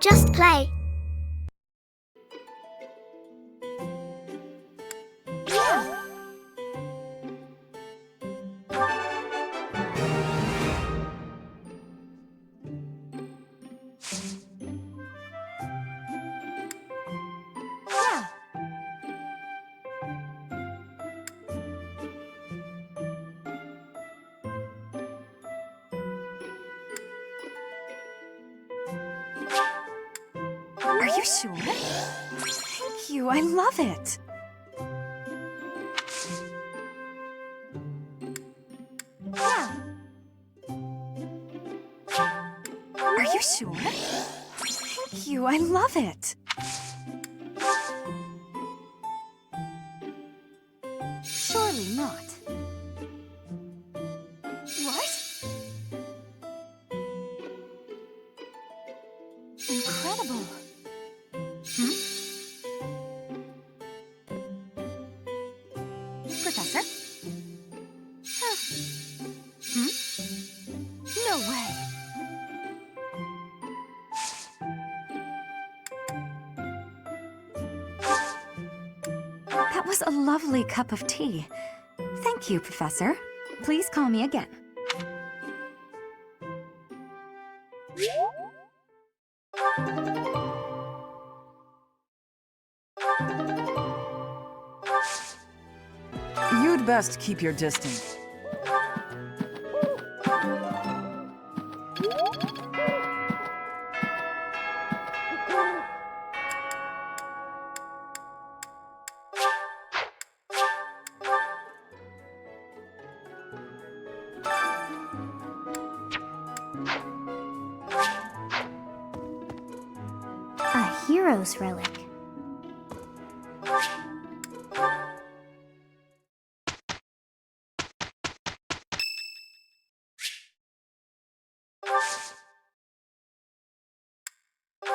Just play. Are you sure? Thank you, I love it. Are you sure? Thank you, I love it. Surely not. What? Incredible. Professor? No way. That was a lovely cup of tea. Thank you, Professor. Please call me again. You'd best keep your distance. A hero's relic.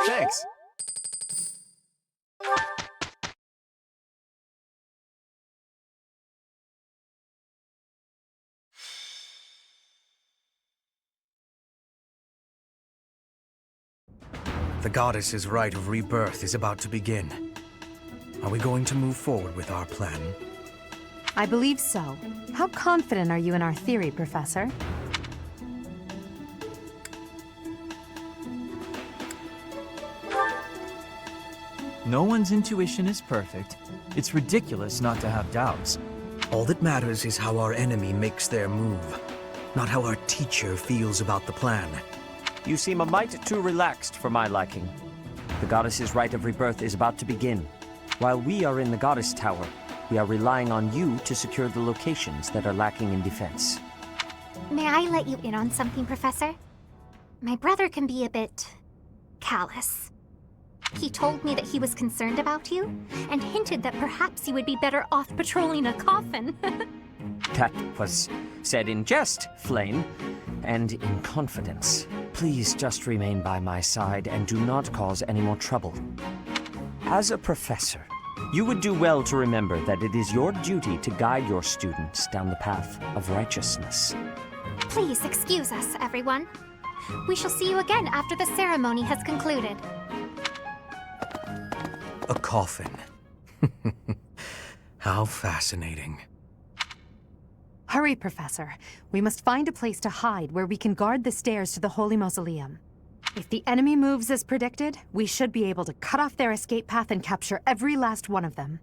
Thanks. The goddess's rite of rebirth is about to begin. Are we going to move forward with our plan? I believe so. How confident are you in our theory, Professor? No one's intuition is perfect. It's ridiculous not to have doubts. All that matters is how our enemy makes their move, not how our teacher feels about the plan. You seem a mite too relaxed for my liking. The goddess's rite of rebirth is about to begin. While we are in the goddess tower, we are relying on you to secure the locations that are lacking in defense. May I let you in on something, Professor? My brother can be a bit callous. He told me that he was concerned about you, and hinted that perhaps you would be better off patrolling a coffin. That was said in jest, Flame, and in confidence. Please just remain by my side and do not cause any more trouble. As a professor, you would do well to remember that it is your duty to guide your students down the path of righteousness. Please excuse us, everyone. We shall see you again after the ceremony has concluded. A coffin. How fascinating. Hurry, Professor. We must find a place to hide where we can guard the stairs to the Holy Mausoleum. If the enemy moves as predicted, we should be able to cut off their escape path and capture every last one of them.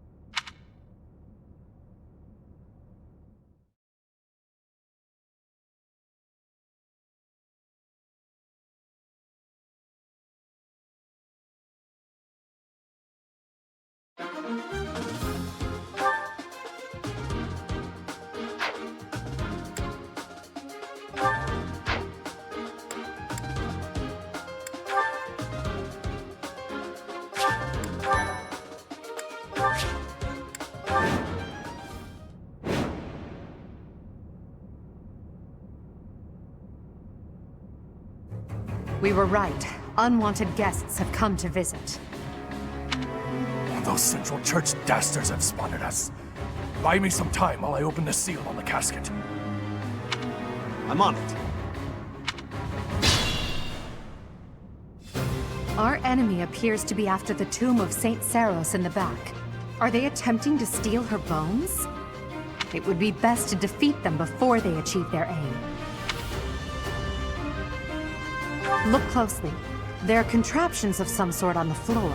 We were right. Unwanted guests have come to visit. Those Central Church dastards have spotted us. Buy me some time while I open the seal on the casket. I'm on it. Our enemy appears to be after the tomb of Saint Saros in the back. Are they attempting to steal her bones? It would be best to defeat them before they achieve their aim. Look closely. There are contraptions of some sort on the floor.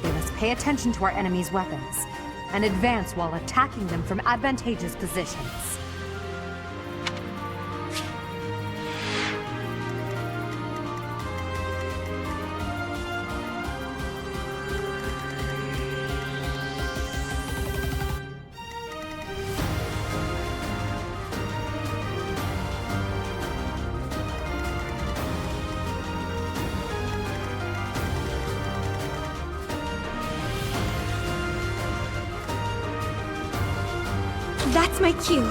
We must pay attention to our enemy's weapons and advance while attacking them from advantageous positions. That's my cue.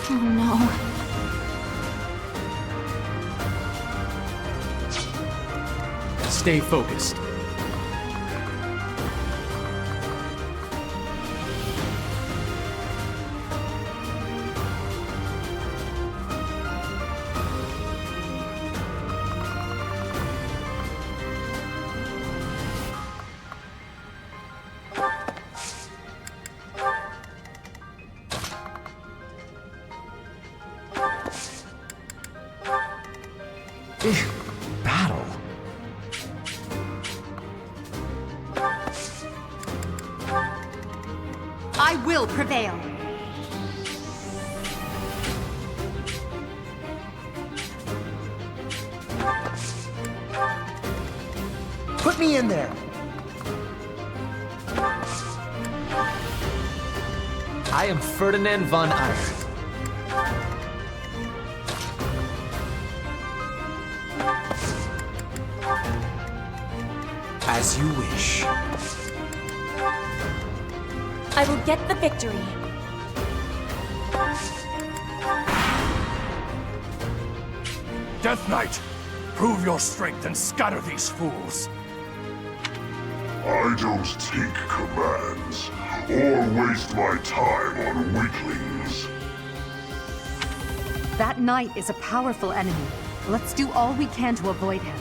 Oh no. Stay focused. Battle. I will prevail. Put me in there! I am Ferdinand von Eyre. As you wish. I will get the victory. Death Knight, prove your strength and scatter these fools. I don't take commands, or waste my time on weaklings. That knight is a powerful enemy. Let's do all we can to avoid him.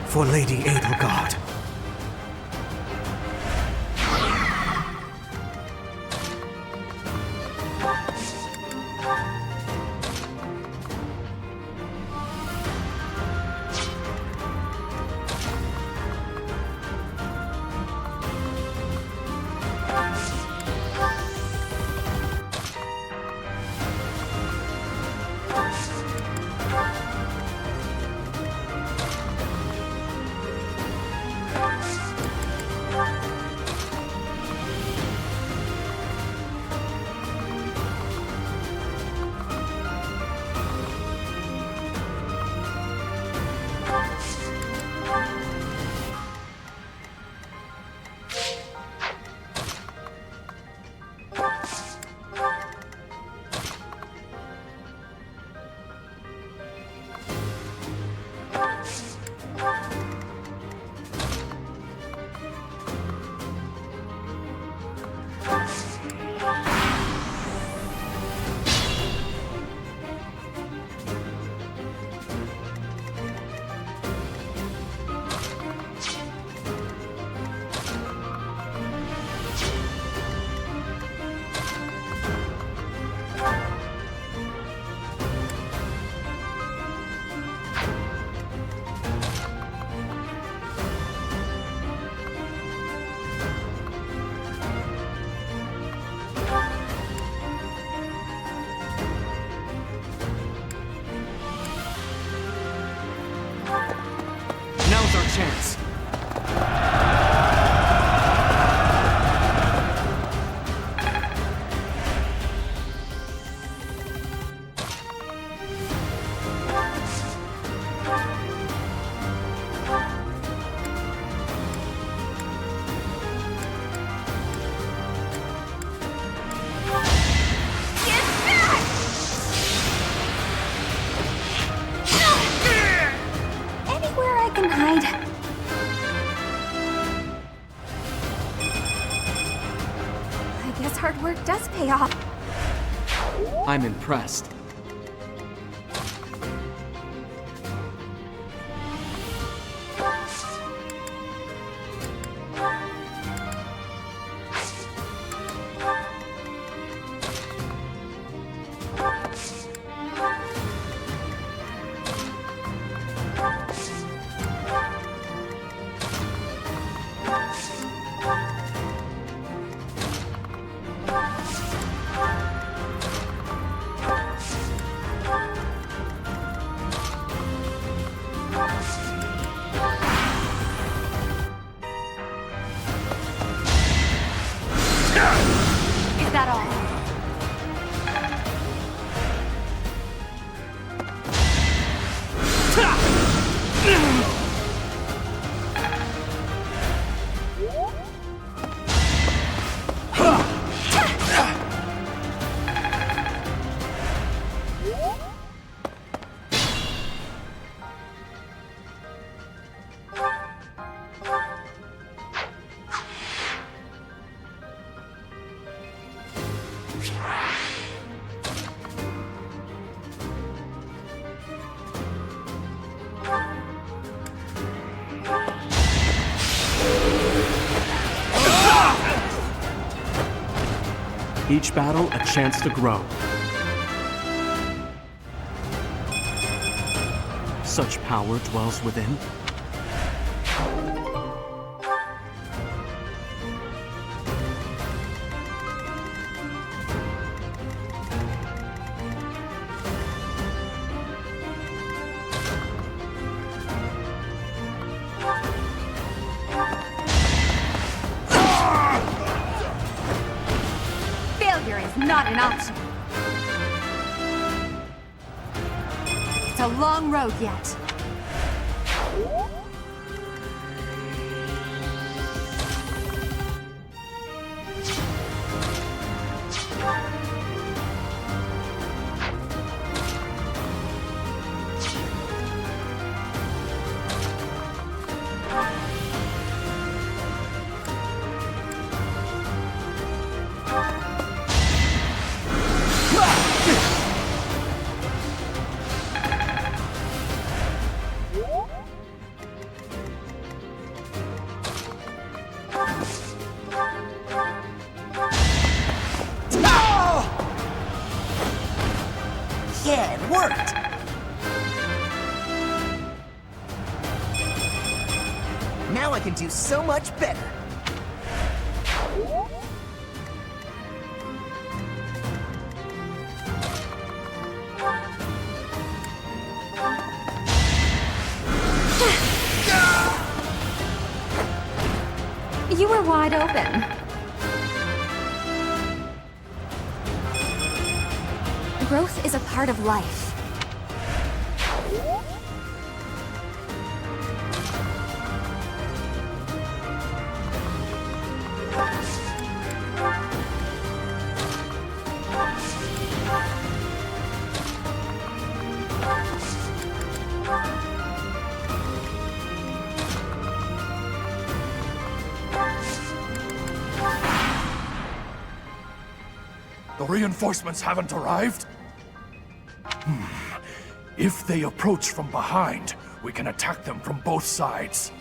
For Lady Edelgard. hard work does pay off. I'm impressed. Is that all? Each battle, a chance to grow. Such power dwells within. Failure is not an option. It's a long road yet. Yeah, it worked! Now I can do so much better. You were wide open. Growth is a part of life. The reinforcements haven't arrived? If they approach from behind, we can attack them from both sides.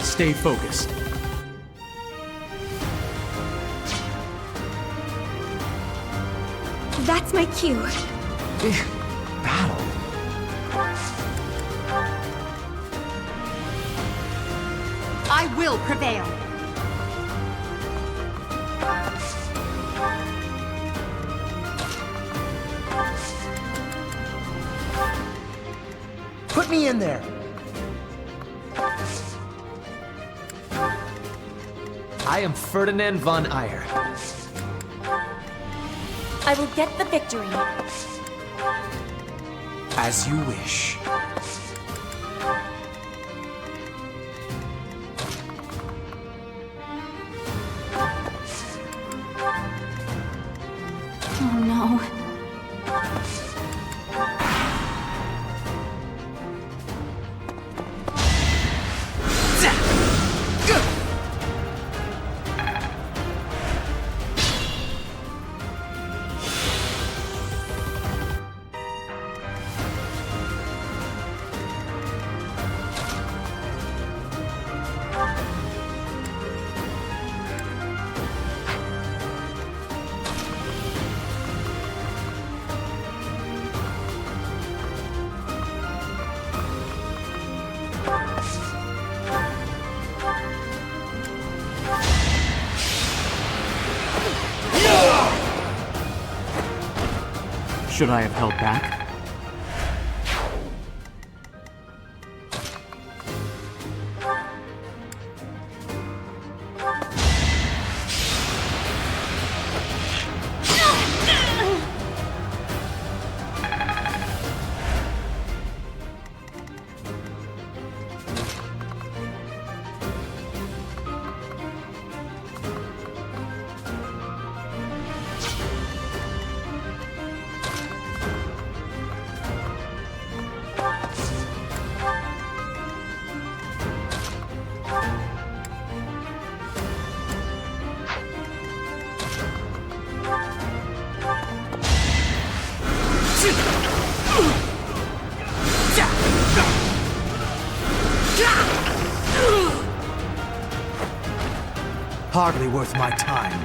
Stay focused. That's my cue. battle. I will prevail. Put me in there. I am Ferdinand von Eyre. I will get the victory. As you wish. Oh no. Should I have held back? Hardly worth my time.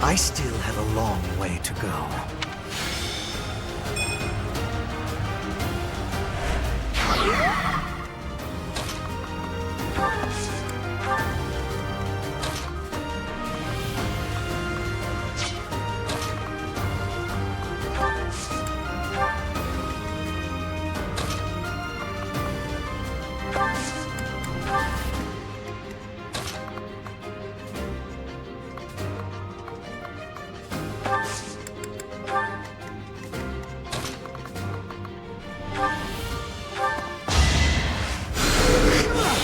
I still have a long way to go.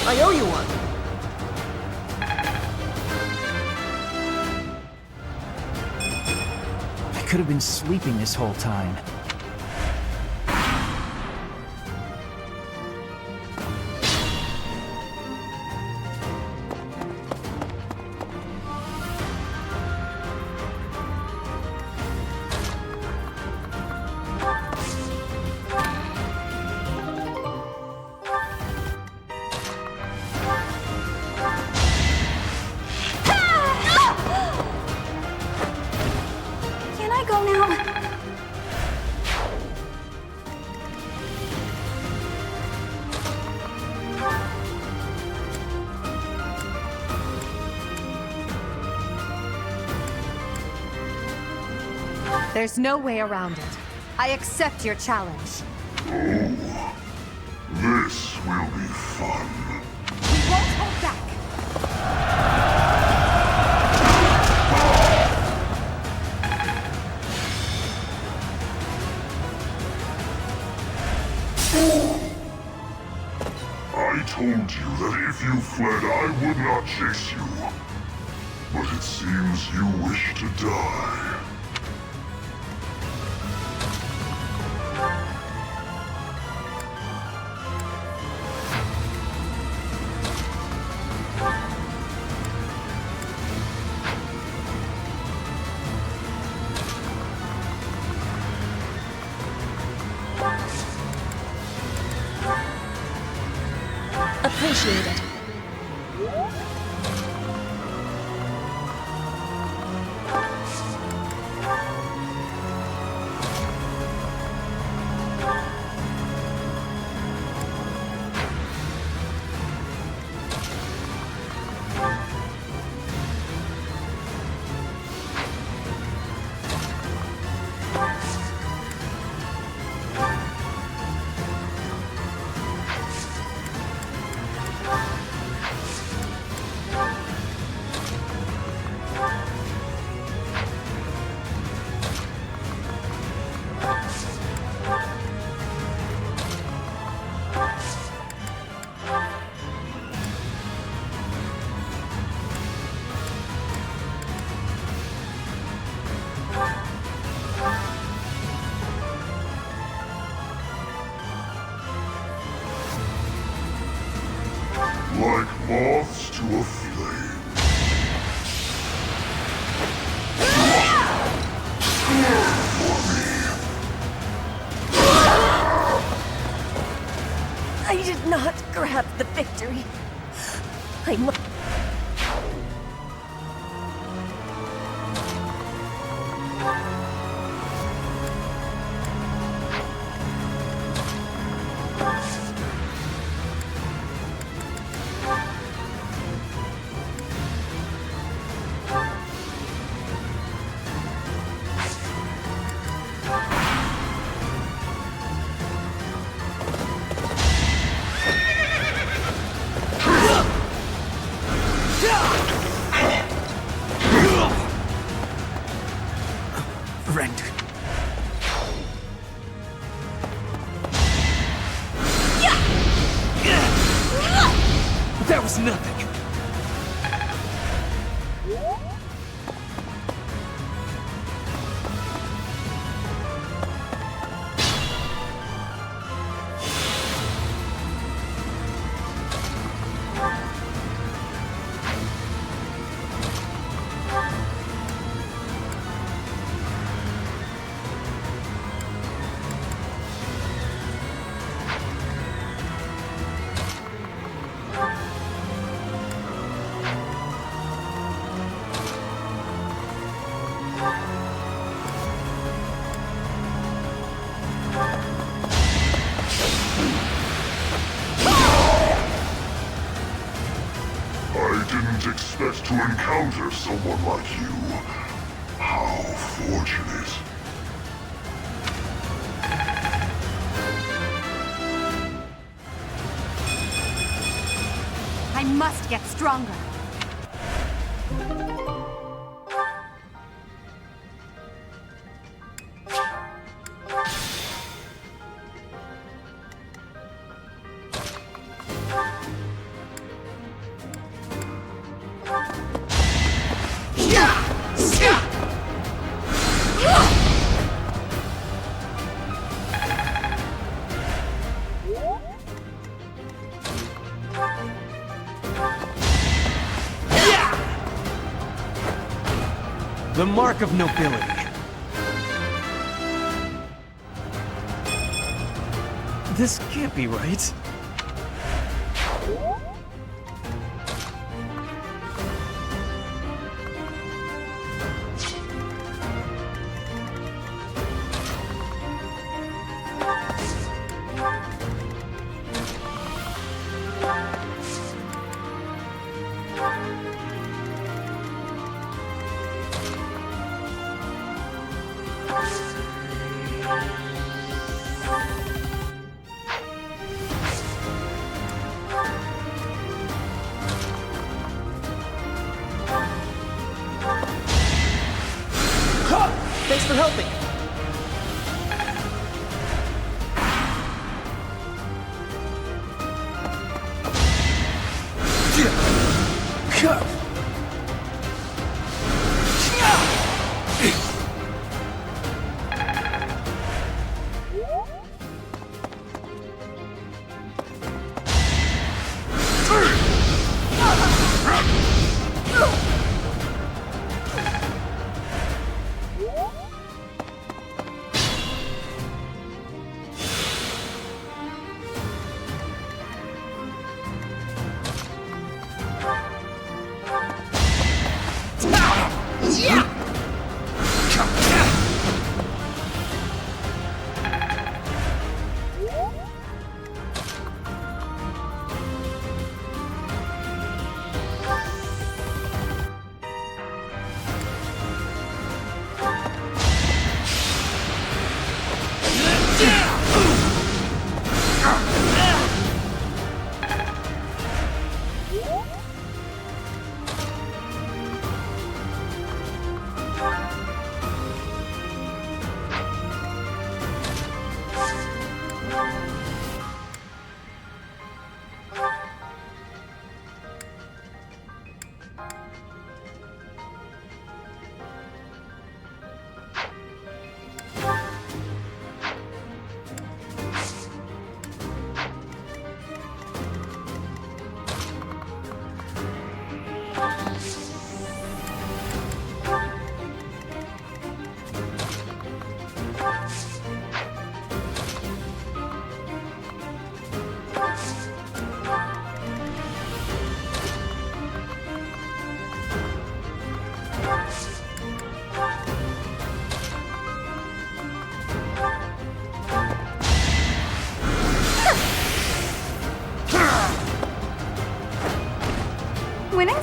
I owe you one. I could have been sleeping this whole time. Can I go now? There's no way around it. I accept your challenge. This will be fun. We won't hold back. I told you that if you fled, I would not chase you. But it seems you wish to die. Appreciated. not grab the victory. I must. Rendered. That was nothing. I didn't expect to encounter someone like you. How fortunate. I must get stronger. The mark of nobility. This can't be right. Thanks for helping.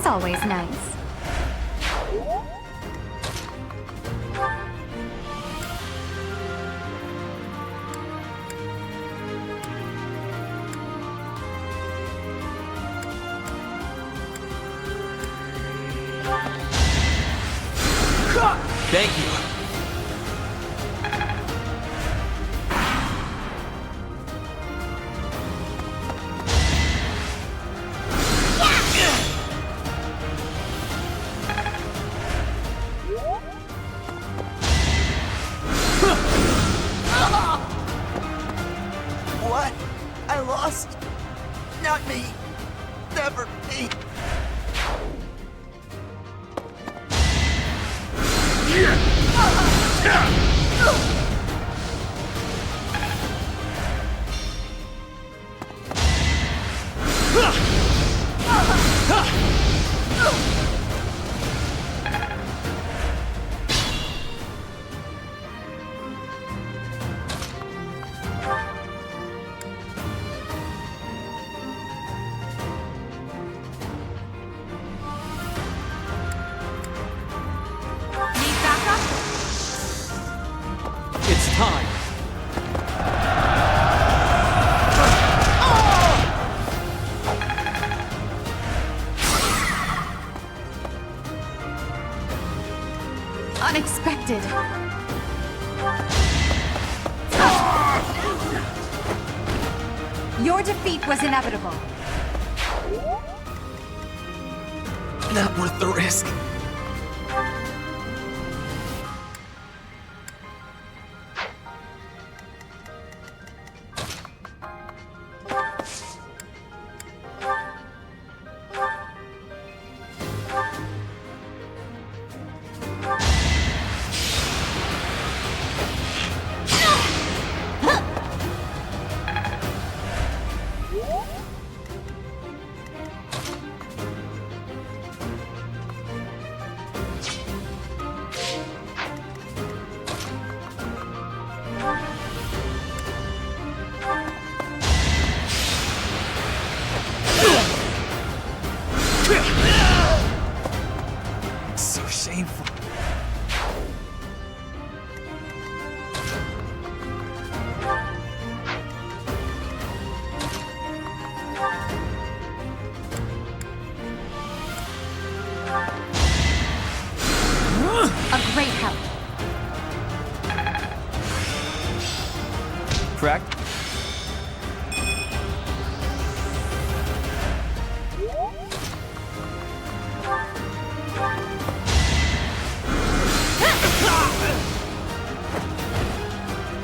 always nice. Thank you. What? I lost? Not me. Never me. It's time. Unexpected. Your defeat was inevitable. Not worth the risk. So shameful. A great help. Correct?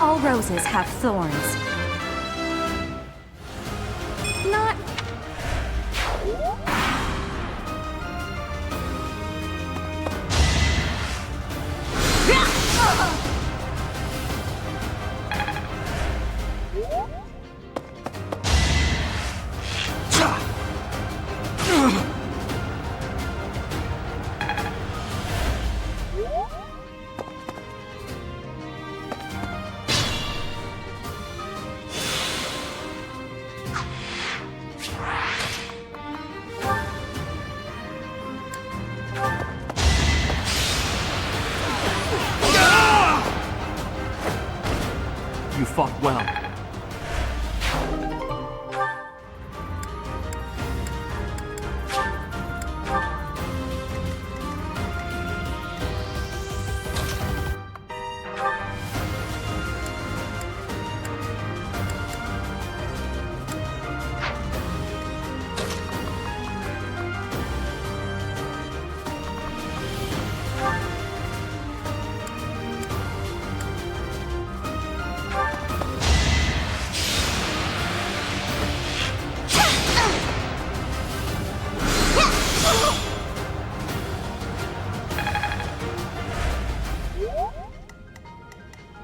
All roses have thorns. Not... You fought well.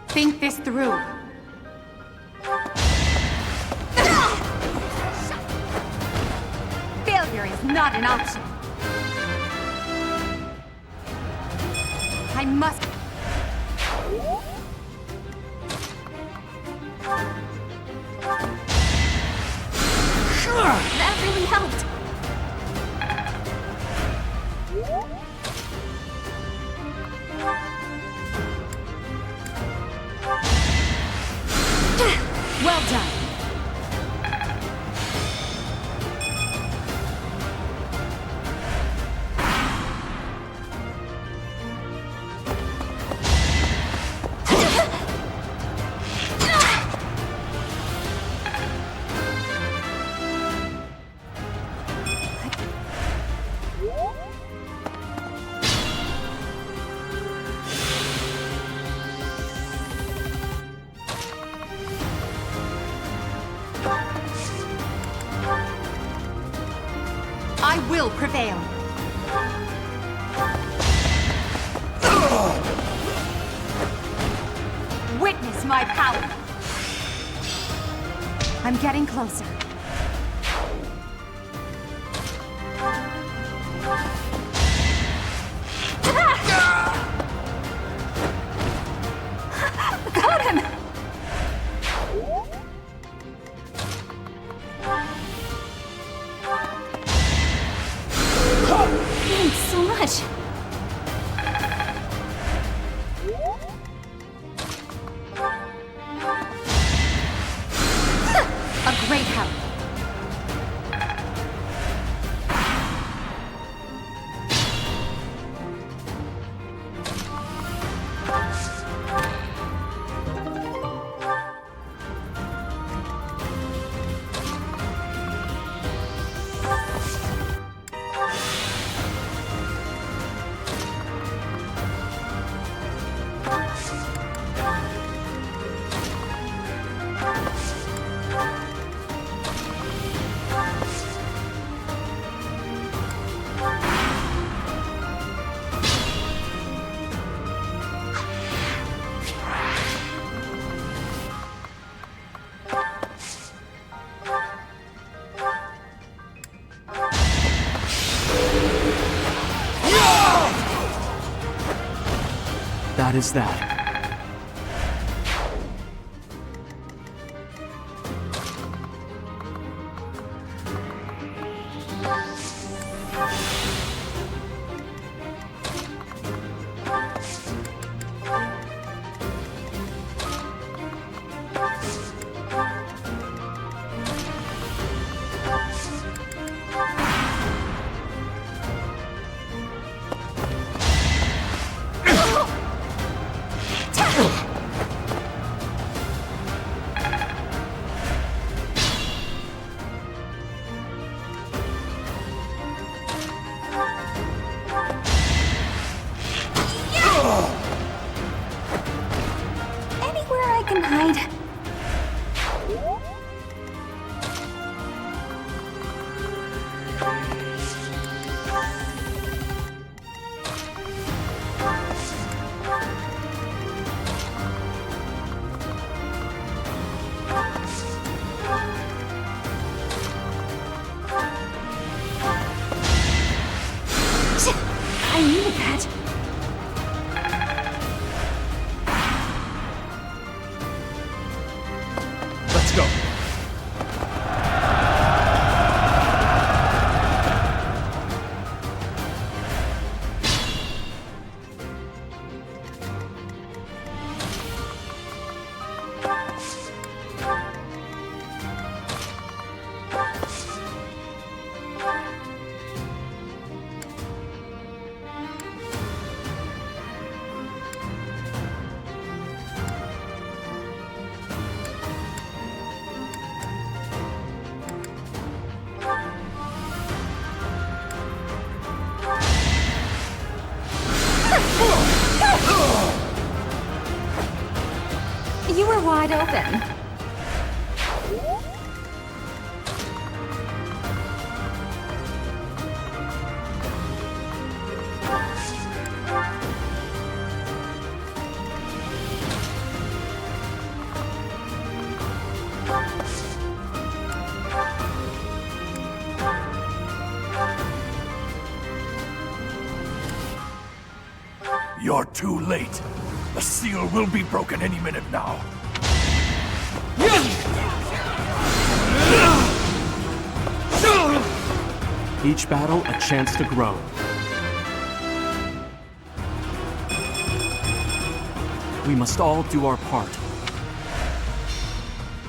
Think this through. Failure is not an option. I must... That really helped. prevail. Witness my power. I'm getting closer. Got him! Thanks so much. A great help. That is that. Anywhere I can hide. I needed that. Let's go. You were wide open. You're too late. The seal will be broken any minute now. Each battle a chance to grow. We must all do our part.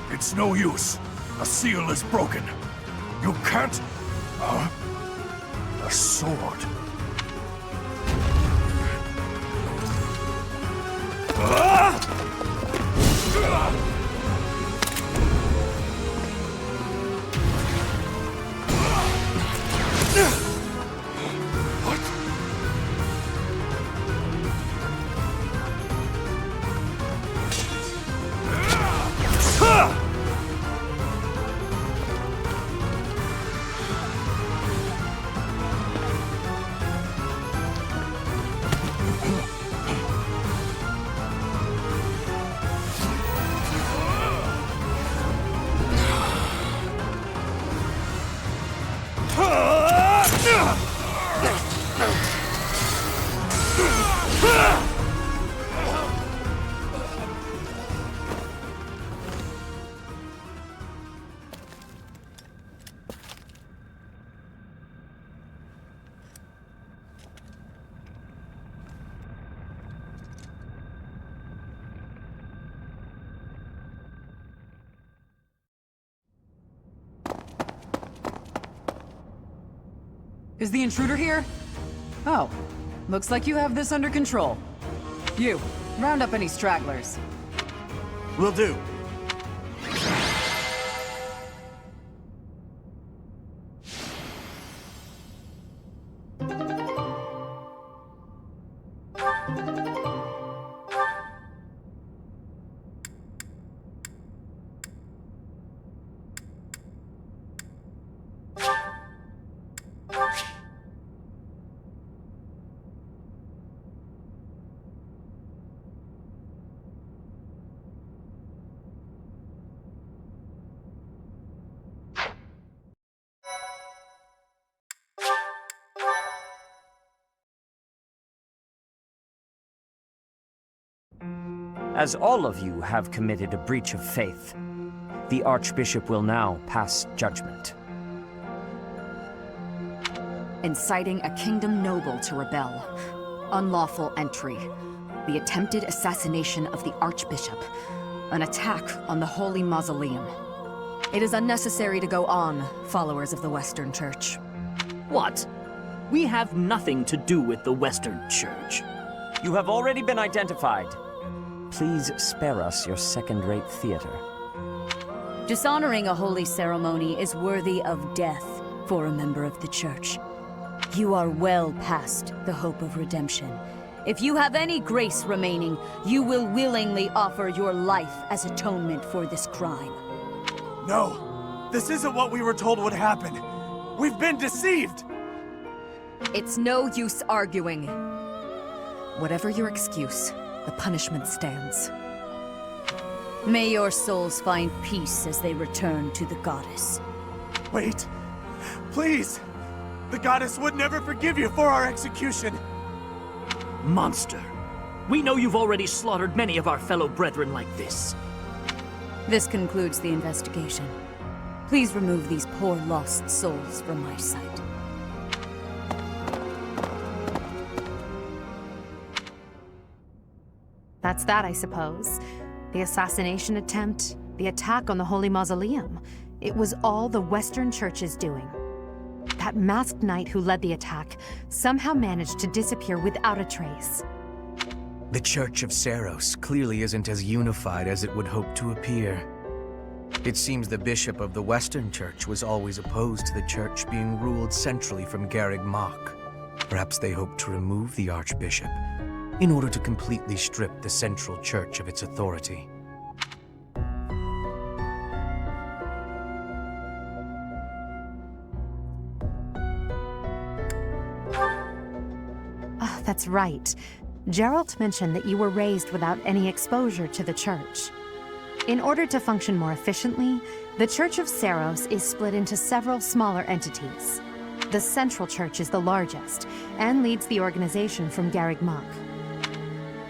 It's no use. The seal is broken. You can't... The sword. Is the intruder here? Oh, looks like you have this under control. You, round up any stragglers. Will do. As all of you have committed a breach of faith, the Archbishop will now pass judgment. Inciting a kingdom noble to rebel. Unlawful entry. The attempted assassination of the Archbishop. An attack on the Holy Mausoleum. It is unnecessary to go on, followers of the Western Church. What? We have nothing to do with the Western Church. You have already been identified. Please spare us your second-rate theater. Dishonoring a holy ceremony is worthy of death for a member of the Church. You are well past the hope of redemption. If you have any grace remaining, you will willingly offer your life as atonement for this crime. No! This isn't what we were told would happen! We've been deceived! It's no use arguing. Whatever your excuse, the punishment stands. May your souls find peace as they return to the goddess. Wait! Please! The goddess would never forgive you for our execution! Monster! We know you've already slaughtered many of our fellow brethren like this. This concludes the investigation. Please remove these poor lost souls from my sight. That's that, I suppose. The assassination attempt, the attack on the Holy Mausoleum. It was all the Western Church's doing. That masked knight who led the attack somehow managed to disappear without a trace. The Church of Seros clearly isn't as unified as it would hope to appear. It seems the bishop of the Western Church was always opposed to the Church being ruled centrally from Garreg Mach. Perhaps they hoped to remove the Archbishop in order to completely strip the Central Church of its authority. Oh, that's right. Geralt mentioned that you were raised without any exposure to the Church. In order to function more efficiently, the Church of Seros is split into several smaller entities. The Central Church is the largest, and leads the organization from Garreg Mach.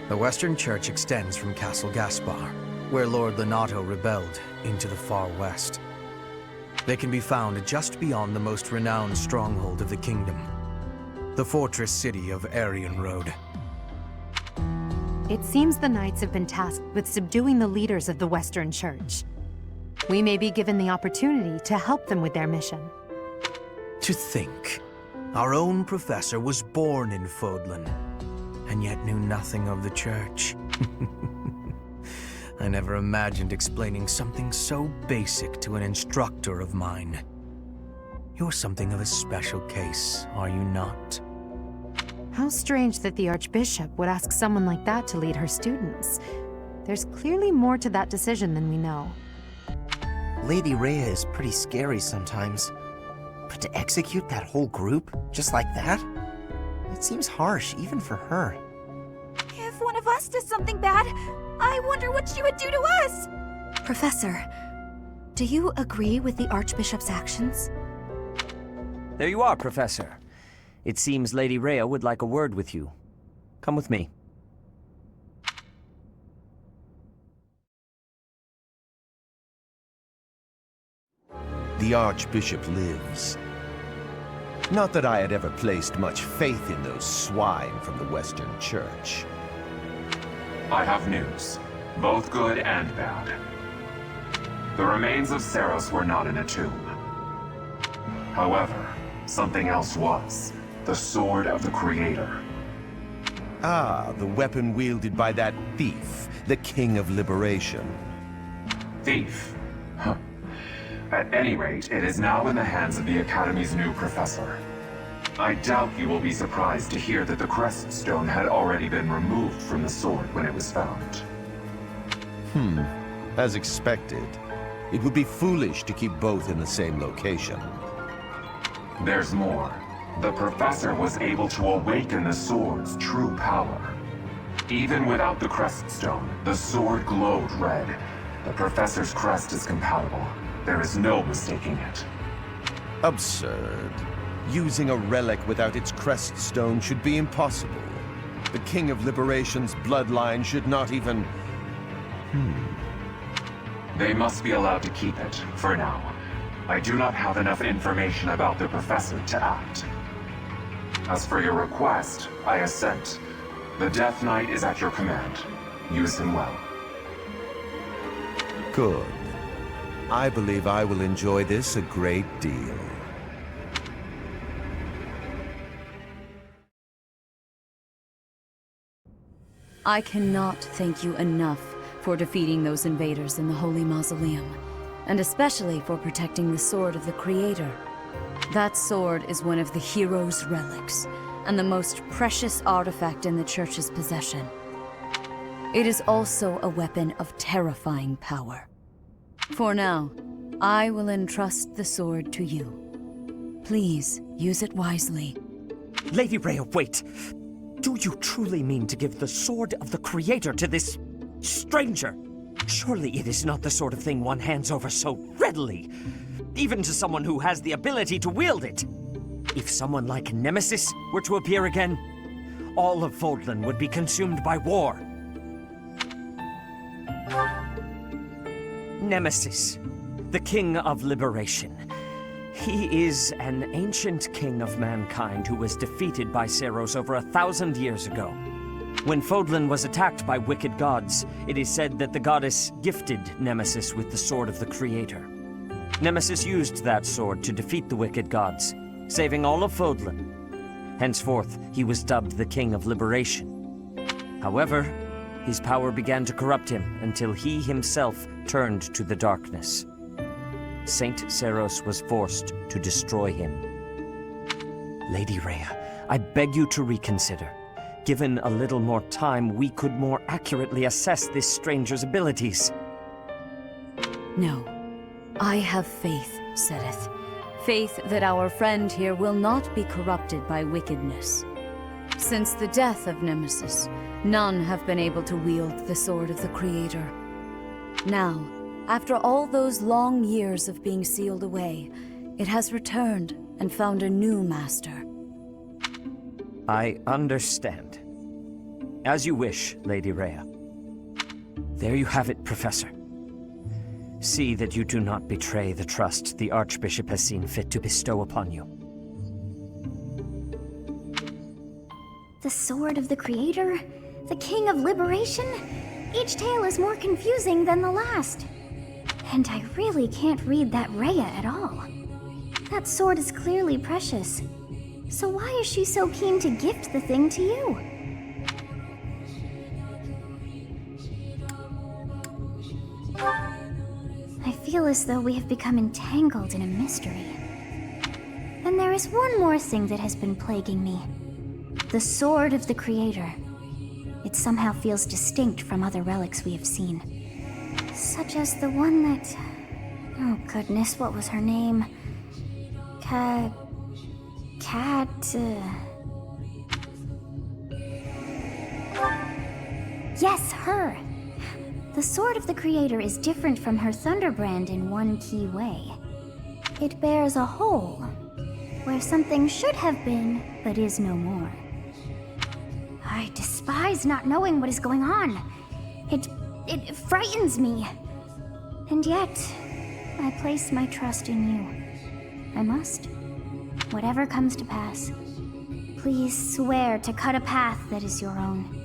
The Western Church extends from Castle Gaspar, where Lord Lenato rebelled, into the far west. They can be found just beyond the most renowned stronghold of the kingdom, the fortress city of Aryan Road. It seems the Knights have been tasked with subduing the leaders of the Western Church. We may be given the opportunity to help them with their mission. To think, our own professor was born in Fodlan, and yet knew nothing of the Church. I never imagined explaining something so basic to an instructor of mine. You're something of a special case, are you not? How strange that the Archbishop would ask someone like that to lead her students. There's clearly more to that decision than we know. Lady Rhea is pretty scary sometimes. But to execute that whole group, just like that? It seems harsh, even for her. If one of us does something bad, I wonder what she would do to us! Professor, do you agree with the Archbishop's actions? There you are, Professor. It seems Lady Rhea would like a word with you. Come with me. The Archbishop lives. Not that I had ever placed much faith in those swine from the Western Church. I have news, both good and bad. The remains of Seros were not in a tomb. However, something else was. The Sword of the Creator. Ah, the weapon wielded by that thief, the King of Liberation. Thief? Huh. At any rate, it is now in the hands of the Academy's new professor. I doubt you will be surprised to hear that the Crest Stone had already been removed from the sword when it was found. As expected. It would be foolish to keep both in the same location. There's more. The professor was able to awaken the sword's true power. Even without the Crest Stone, the sword glowed red. The professor's crest is compatible. There is no mistaking it. Absurd. Using a relic without its crest stone should be impossible. The King of Liberation's bloodline should not even... They must be allowed to keep it, for now. I do not have enough information about the professor to act. As for your request, I assent. The Death Knight is at your command. Use him well. Good. I believe I will enjoy this a great deal. I cannot thank you enough for defeating those invaders in the Holy Mausoleum, and especially for protecting the Sword of the Creator. That sword is one of the hero's relics, and the most precious artifact in the Church's possession. It is also a weapon of terrifying power. For now, I will entrust the sword to you. Please, use it wisely. Lady Rhea, wait! Do you truly mean to give the Sword of the Creator to this stranger? Surely it is not the sort of thing one hands over so readily, even to someone who has the ability to wield it. If someone like Nemesis were to appear again, all of Fodlan would be consumed by war. Nemesis, the King of Liberation. He is an ancient king of mankind who was defeated by Seros over 1,000 years ago. When Fodlan was attacked by wicked gods, it is said that the goddess gifted Nemesis with the Sword of the Creator. Nemesis used that sword to defeat the wicked gods, saving all of Fodlan. Henceforth, he was dubbed the King of Liberation. However, his power began to corrupt him until he himself turned to the darkness. Saint Seros was forced to destroy him. Lady Rhea, I beg you to reconsider. Given a little more time, we could more accurately assess this stranger's abilities. No. I have faith, Seteth. Faith that our friend here will not be corrupted by wickedness. Since the death of Nemesis, none have been able to wield the Sword of the Creator. Now, after all those long years of being sealed away, it has returned and found a new master. I understand. As you wish, Lady Rhea. There you have it, Professor. See that you do not betray the trust the Archbishop has seen fit to bestow upon you. The Sword of the Creator? The King of Liberation? Each tale is more confusing than the last. And I really can't read that Rhea at all. That sword is clearly precious. So why is she so keen to gift the thing to you? I feel as though we have become entangled in a mystery. And there is one more thing that has been plaguing me. The Sword of the Creator. It somehow feels distinct from other relics we have seen. Such as the one that... Oh goodness, what was her name? Yes, her! The Sword of the Creator is different from her Thunderbrand in one key way. It bears a hole, where something should have been, but is no more. I I despise not knowing what is going on. It frightens me. And yet, I place my trust in you. I must. Whatever comes to pass, please swear to cut a path that is your own.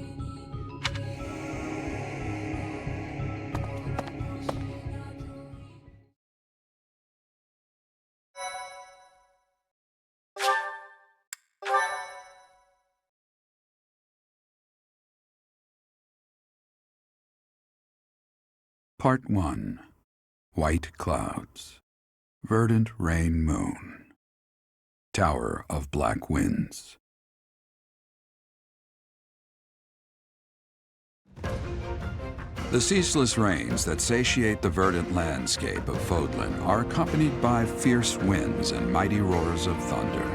Part 1. White Clouds. Verdant Rain Moon. Tower of Black Winds. The ceaseless rains that satiate the verdant landscape of Fodlan are accompanied by fierce winds and mighty roars of thunder.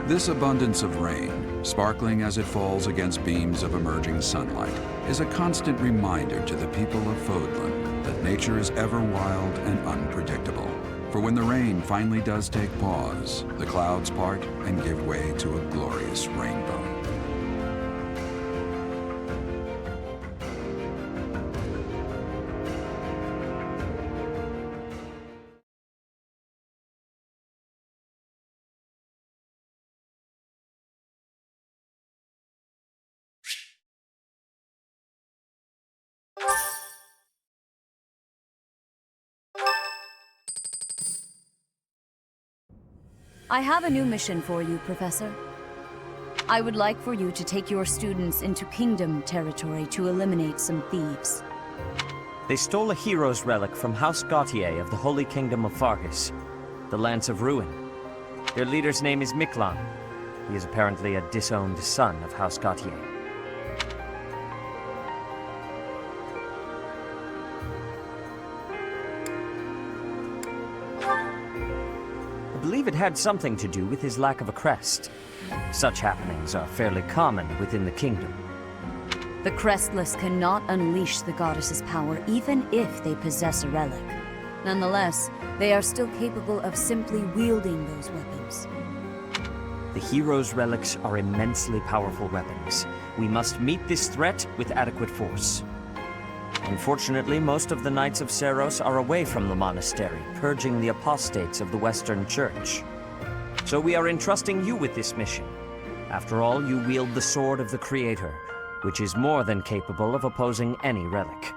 This abundance of rain, sparkling as it falls against beams of emerging sunlight, is a constant reminder to the people of Fodlan that nature is ever wild and unpredictable. For when the rain finally does take pause, the clouds part and give way to a glorious rainbow. I have a new mission for you, Professor. I would like for you to take your students into Kingdom territory to eliminate some thieves. They stole a hero's relic from House Gautier of the Holy Kingdom of Fargus, the Lance of Ruin. Their leader's name is Miklan. He is apparently a disowned son of House Gautier. I believe it had something to do with his lack of a crest. Such happenings are fairly common within the kingdom. The Crestless cannot unleash the goddess's power even if they possess a relic. Nonetheless, they are still capable of simply wielding those weapons. The hero's relics are immensely powerful weapons. We must meet this threat with adequate force. Unfortunately, most of the Knights of Seiros are away from the monastery, purging the apostates of the Western Church. So we are entrusting you with this mission. After all, you wield the Sword of the Creator, which is more than capable of opposing any relic.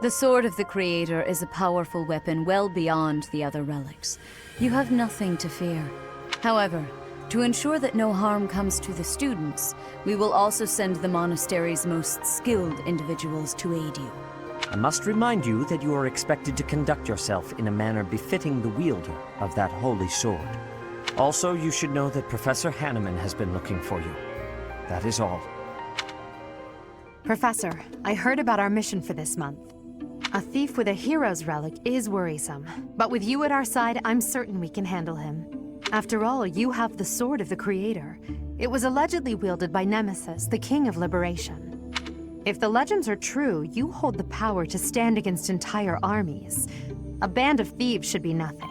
The Sword of the Creator is a powerful weapon well beyond the other relics. You have nothing to fear. However, to ensure that no harm comes to the students, we will also send the monastery's most skilled individuals to aid you. I must remind you that you are expected to conduct yourself in a manner befitting the wielder of that holy sword. Also, you should know that Professor Hanneman has been looking for you. That is all. Professor, I heard about our mission for this month. A thief with a hero's relic is worrisome, but with you at our side, I'm certain we can handle him. After all, you have the Sword of the Creator. It was allegedly wielded by Nemesis, the King of Liberation. If the legends are true, you hold the power to stand against entire armies. A band of thieves should be nothing.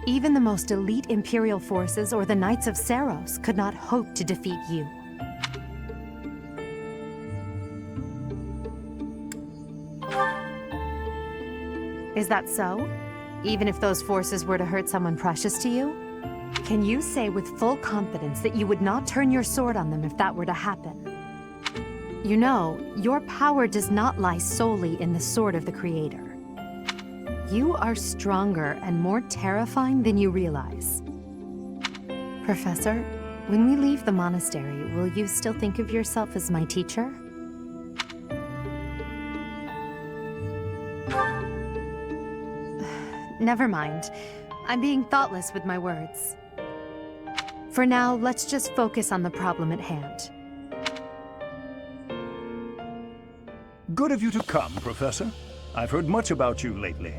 Even the most elite Imperial forces or the Knights of Seiros could not hope to defeat you. Is that so? Even if those forces were to hurt someone precious to you? Can you say with full confidence that you would not turn your sword on them if that were to happen? You know, your power does not lie solely in the Sword of the Creator. You are stronger and more terrifying than you realize. Professor, when we leave the monastery, will you still think of yourself as my teacher? Never mind. I'm being thoughtless with my words. For now, let's just focus on the problem at hand. Good of you to come, Professor. I've heard much about you lately.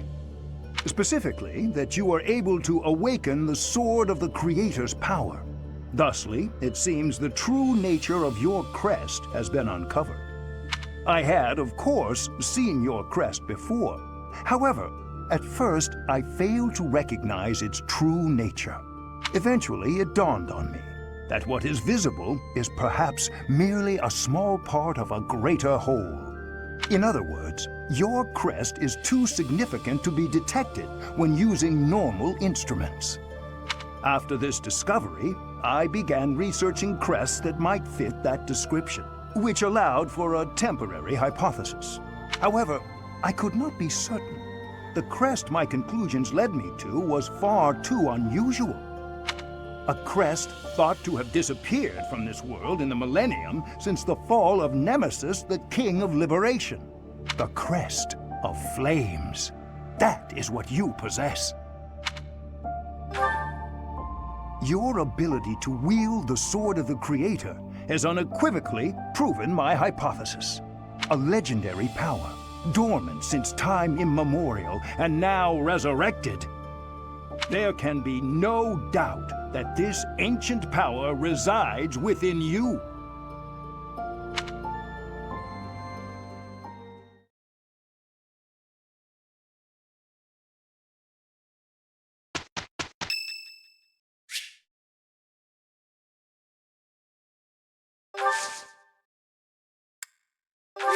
Specifically, that you are able to awaken the Sword of the Creator's power. Thusly, it seems the true nature of your crest has been uncovered. I had, of course, seen your crest before. However, at first, I failed to recognize its true nature. Eventually, it dawned on me. that what is visible is perhaps merely a small part of a greater whole. In other words, your crest is too significant to be detected when using normal instruments. After this discovery, I began researching crests that might fit that description, which allowed for a temporary hypothesis. However, I could not be certain. The crest my conclusions led me to was far too unusual. A crest thought to have disappeared from this world in the millennium since the fall of Nemesis, the King of Liberation. The crest of flames. That is what you possess. Your ability to wield the sword of the Creator has unequivocally proven my hypothesis. A legendary power, dormant since time immemorial, and now resurrected. There can be no doubt that this ancient power resides within you.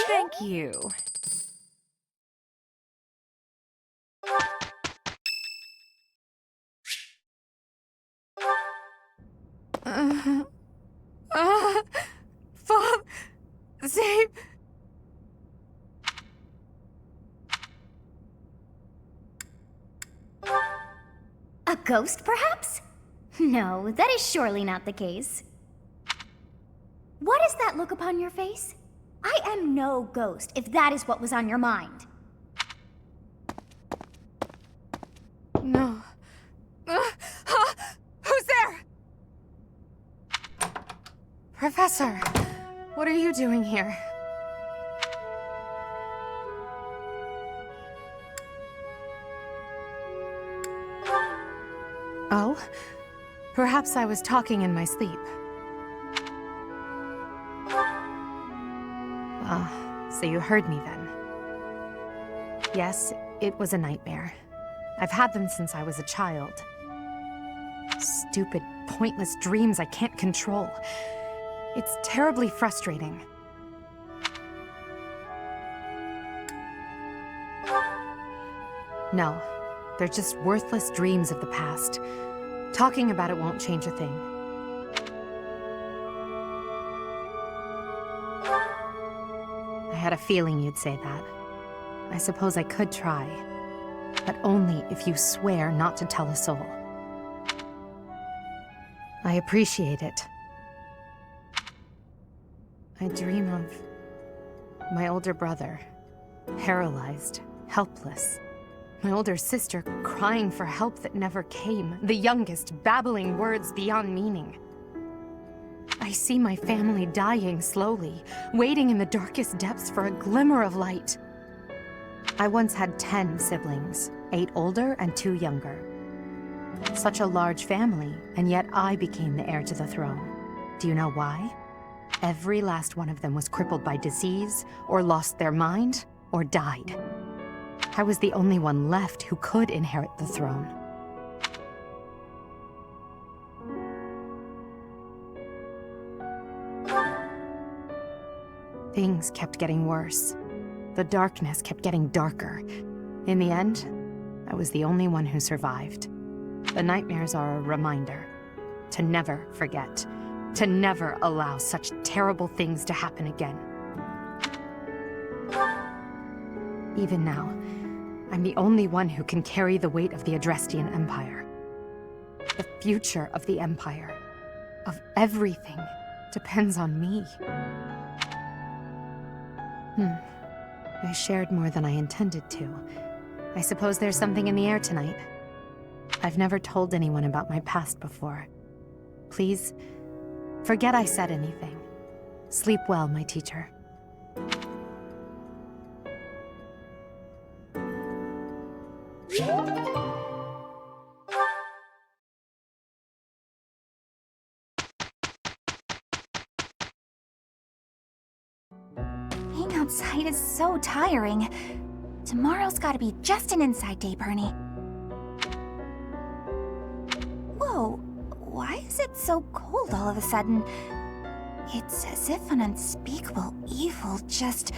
Thank you. Save. A ghost, perhaps? No, that is surely not the case. What is that look upon your face? I am no ghost, if that is what was on your mind. No. Who's there? Professor, what are you doing here? Oh? Perhaps I was talking in my sleep. So you heard me then. Yes, it was a nightmare. I've had them since I was a child. Stupid, pointless dreams I can't control. It's terribly frustrating. No, they're just worthless dreams of the past. Talking about it won't change a thing. I had a feeling you'd say that. I suppose I could try. But only if you swear not to tell a soul. I appreciate it. I dream of my older brother, paralyzed, helpless. My older sister crying for help that never came. The youngest babbling words beyond meaning. I see my family dying slowly, waiting in the darkest depths for a glimmer of light. I once had 10 siblings, 8 older and 2 younger. Such a large family, and yet I became the heir to the throne. Do you know why? Every last one of them was crippled by disease, or lost their mind, or died. I was the only one left who could inherit the throne. Things kept getting worse. The darkness kept getting darker. In the end, I was the only one who survived. The nightmares are a reminder to never forget, to never allow such terrible things to happen again. Even now, I'm the only one who can carry the weight of the Adrestian Empire. The future of the Empire, of everything, depends on me. I shared more than I intended to. I suppose there's something in the air tonight. I've never told anyone about my past before. Please, forget I said anything. Sleep well, my teacher. Being outside is so tiring. Tomorrow's gotta be just an inside day, Bernie. Whoa, why is it so cold all of a sudden? It's as if an unspeakable evil just...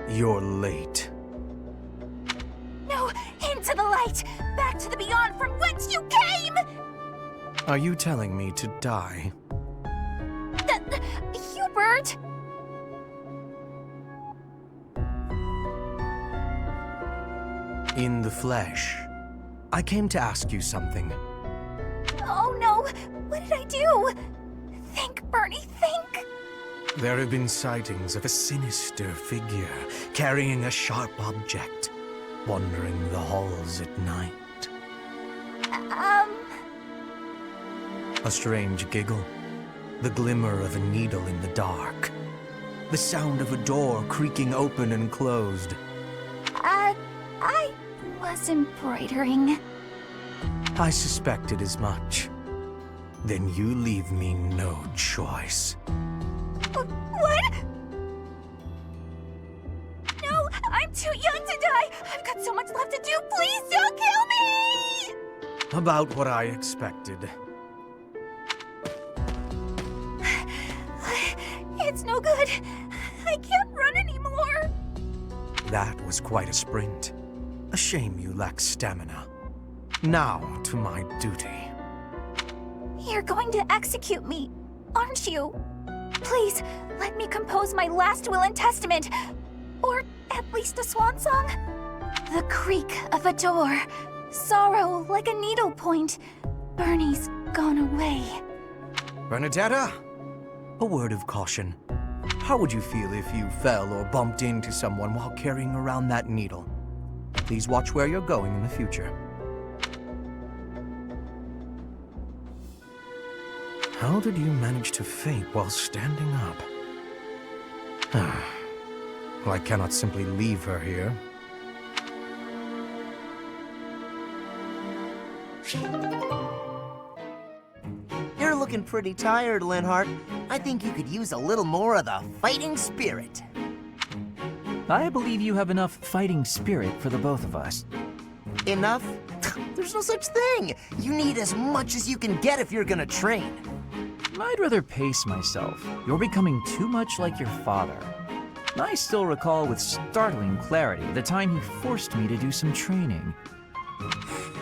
You're late. No! Into the light! Back to the beyond from whence you came! Are you telling me to die? Hubert! In the flesh. I came to ask you something. Oh no! What did I do? Think, Bernie, think! There have been sightings of a sinister figure carrying a sharp object, wandering the halls at night. A strange giggle, the glimmer of a needle in the dark, the sound of a door creaking open and closed. I was embroidering. I suspected as much. Then you leave me no choice. What? No, I'm too young to die! I've got so much left to do! Please don't kill me! About what I expected. It's no good. I can't run anymore. That was quite a sprint. A shame you lack stamina. Now to my duty. You're going to execute me, aren't you? Please, let me compose my last will and testament. Or at least a swan song. The creak of a door. Sorrow like a needle point. Bernie's gone away. Bernadetta, a word of caution. How would you feel if you fell or bumped into someone while carrying around that needle? Please watch where you're going in the future. How did you manage to faint while standing up? Well, I cannot simply leave her here. You're looking pretty tired, Linhardt. I think you could use a little more of the fighting spirit. I believe you have enough fighting spirit for the both of us. Enough? There's no such thing. You need as much as you can get if you're gonna train. I'd rather pace myself. You're becoming too much like your father. I still recall with startling clarity the time he forced me to do some training.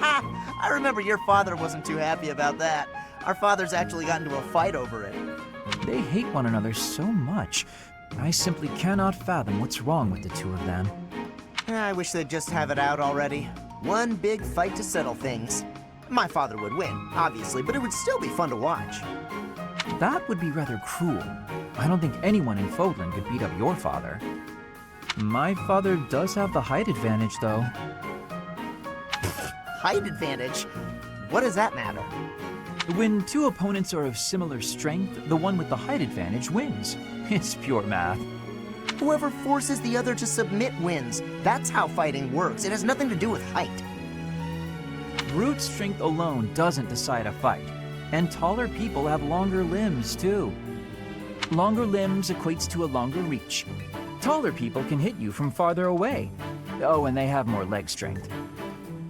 Ha! I remember your father wasn't too happy about that. Our fathers actually got into a fight over it. They hate one another so much. I simply cannot fathom what's wrong with the two of them. I wish they'd just have it out already. One big fight to settle things. My father would win, obviously, but it would still be fun to watch. That would be rather cruel. I don't think anyone in Fodlan could beat up your father. My father does have the height advantage, though. Height advantage? What does that matter? When two opponents are of similar strength, the one with the height advantage wins. It's pure math. Whoever forces the other to submit wins. That's how fighting works. It has nothing to do with height. Brute strength alone doesn't decide a fight. And taller people have longer limbs, too. Longer limbs equates to a longer reach. Taller people can hit you from farther away. Oh, and they have more leg strength.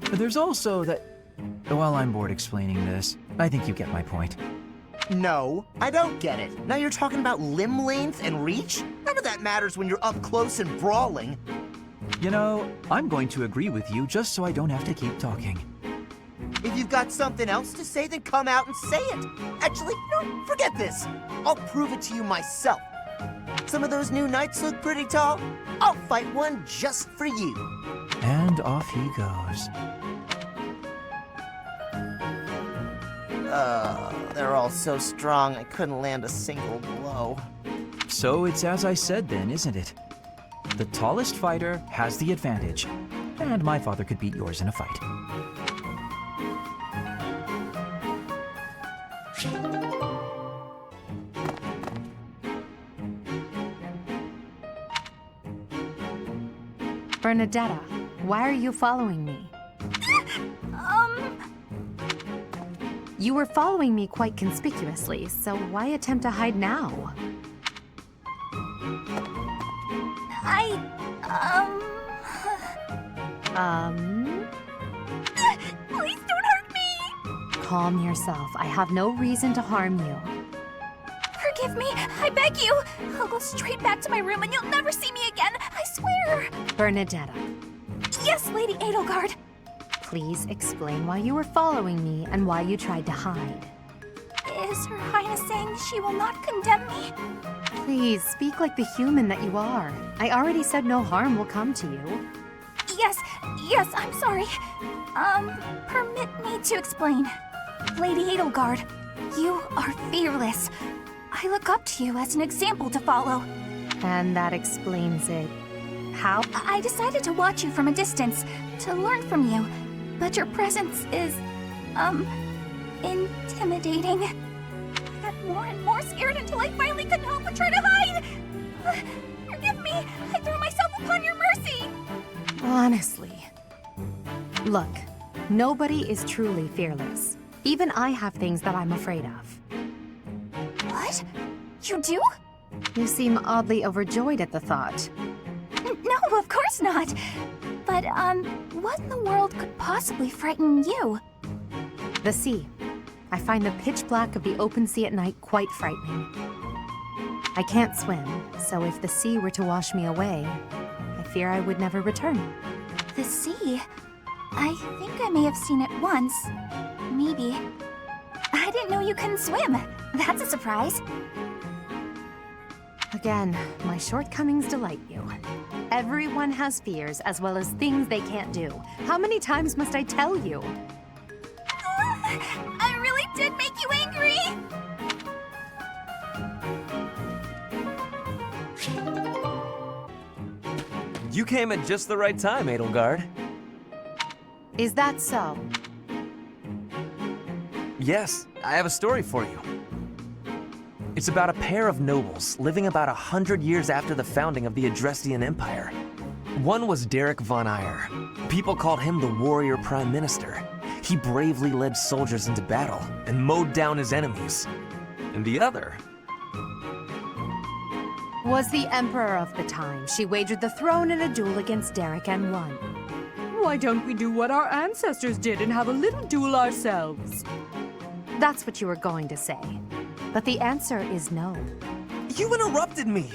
But there's also that... Well, I'm bored explaining this. I think you get my point. No, I don't get it. Now you're talking about limb length and reach? None of that matters when you're up close and brawling. You know, I'm going to agree with you just so I don't have to keep talking. If you've got something else to say, then come out and say it. Actually, no, forget this. I'll prove it to you myself. Some of those new knights look pretty tall. I'll fight one just for you. And off he goes. They're all so strong, I couldn't land a single blow. So it's as I said then, isn't it? The tallest fighter has the advantage. And my father could beat yours in a fight. Bernadetta, why are you following me? You were following me quite conspicuously, so why attempt to hide now? Please don't hurt me! calm yourself. I have no reason to harm you. Forgive me, I beg you. I'll go straight back to my room and you'll never see me again, I swear. Bernadetta, Yes, Lady Edelgard. please explain why you were following me and why you tried to hide. Is Her Highness saying she will not condemn me? Please, speak like the human that you are. I already said no harm will come to you. Yes, I'm sorry. Permit me to explain. Lady Edelgard, you are fearless. I look up to you as an example to follow. And that explains it. How? I decided to watch you from a distance, to learn from you. But your presence is, intimidating. I got more and more scared until I finally couldn't help but try to hide. Forgive me, I threw myself upon your mercy. Honestly. Look, nobody is truly fearless. Even I have things that I'm afraid of. What? You do? You seem oddly overjoyed at the thought. No, of course not. But, what in the world could possibly frighten you? The sea. I find the pitch black of the open sea at night quite frightening. I can't swim, so if the sea were to wash me away, I fear I would never return. The sea? I think I may have seen it once. Maybe. I didn't know you couldn't swim. That's a surprise. Again, my shortcomings delight you. Everyone has fears as well as things they can't do. How many times must I tell you? I really did make you angry! You came at just the right time, Edelgard. Is that so? Yes, I have a story for you. It's about a pair of nobles living about 100 years after the founding of the Adrestian Empire. One was Derek von Eyre. People called him the Warrior Prime Minister. He bravely led soldiers into battle and mowed down his enemies. And the other was the Emperor of the time. She wagered the throne in a duel against Derek and won. Why don't we do what our ancestors did and have a little duel ourselves? That's what you were going to say. But the answer is no. You interrupted me!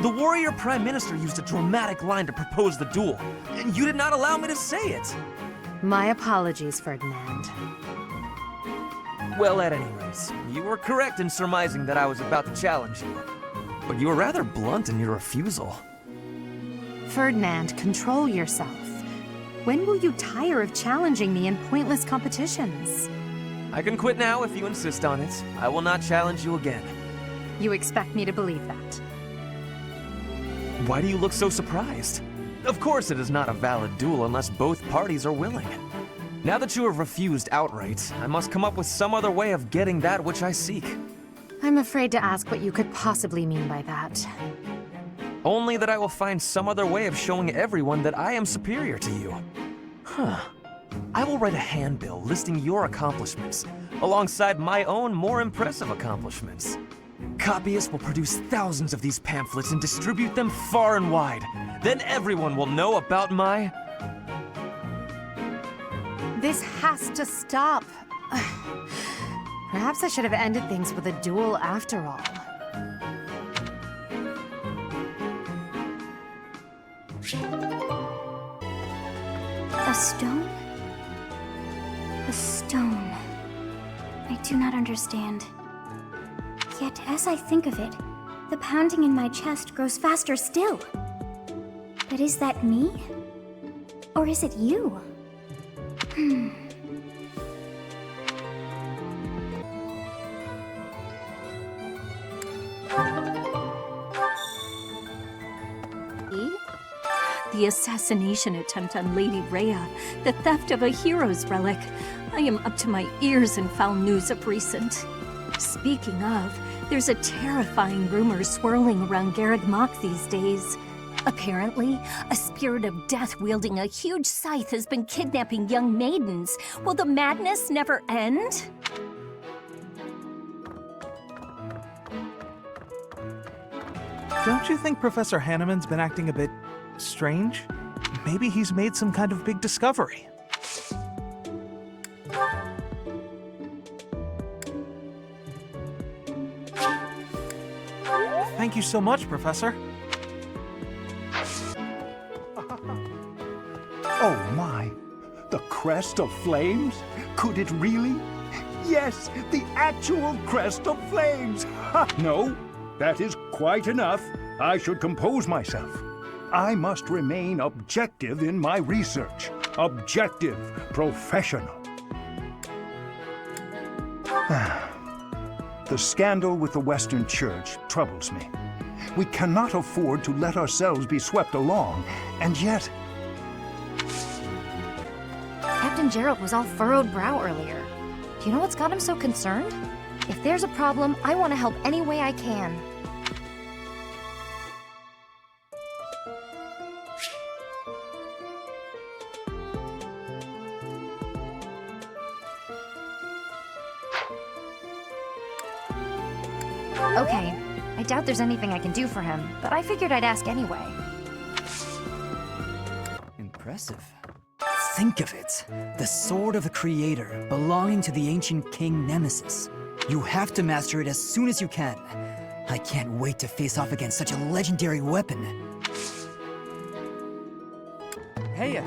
The Warrior Prime Minister used a dramatic line to propose the duel, and you did not allow me to say it! My apologies, Ferdinand. Well, at any rate, you were correct in surmising that I was about to challenge you. But you were rather blunt in your refusal. Ferdinand, control yourself. When will you tire of challenging me in pointless competitions? I can quit now if you insist on it. I will not challenge you again. You expect me to believe that? Why do you look so surprised? Of course it is not a valid duel unless both parties are willing. Now that you have refused outright, I must come up with some other way of getting that which I seek. I'm afraid to ask what you could possibly mean by that. Only that I will find some other way of showing everyone that I am superior to you. I will write a handbill listing your accomplishments, alongside my own more impressive accomplishments. Copyists will produce thousands of these pamphlets and distribute them far and wide. Then everyone will know about my... This has to stop. Perhaps I should have ended things with a duel after all. A stone? A stone. I do not understand. Yet, as I think of it, the pounding in my chest grows faster still. But is that me? Or is it you? The assassination attempt on Lady Rhea, the theft of a hero's relic. I am up to my ears in foul news of recent. Speaking of, there's a terrifying rumor swirling around Garreg Mach these days. Apparently, a spirit of death wielding a huge scythe has been kidnapping young maidens. Will the madness never end? Don't you think Professor Hanneman's been acting a bit strange? Maybe he's made some kind of big discovery. Thank you so much, Professor. Oh my! The crest of flames? Could it really? Yes, the actual crest of flames! Ha! No, that is quite enough. I should compose myself. I must remain objective in my research. Objective, professional. The scandal with the Western Church troubles me. We cannot afford to let ourselves be swept along, and yet... Captain Gerald was all furrowed brow earlier. Do you know what's got him so concerned? If there's a problem, I want to help any way I can. Okay, I doubt there's anything I can do for him, but I figured I'd ask anyway. Impressive. Think of it. The sword of the Creator, belonging to the ancient king Nemesis. You have to master it as soon as you can. I can't wait to face off against such a legendary weapon. Hey,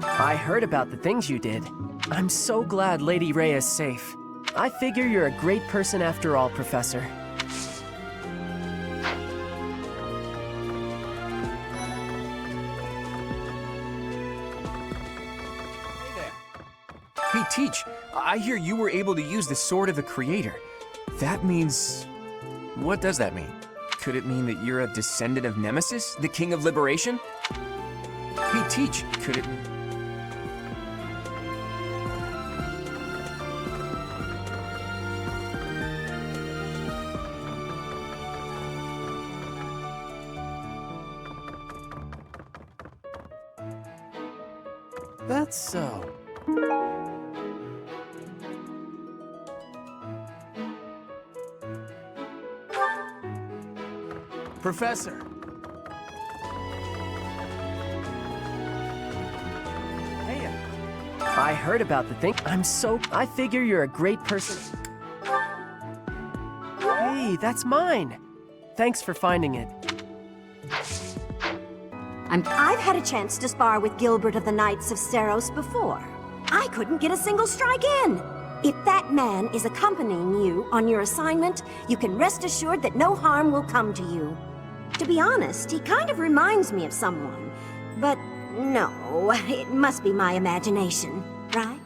I heard about the things you did. I'm so glad Lady Rhea is safe. I figure you're a great person after all, Professor. Hey, Teach, I hear you were able to use the Sword of the Creator. That means... What does that mean? Could it mean that you're a descendant of Nemesis, the King of Liberation? Hey, Teach, could it... That's so. Professor! Hey, I heard about the thing. I figure you're a great person. Hey, that's mine. Thanks for finding it. I've had a chance to spar with Gilbert of the Knights of Seros before. I couldn't get a single strike in. If that man is accompanying you on your assignment, you can rest assured that no harm will come to you. To be honest, he kind of reminds me of someone. But no, it must be my imagination, right?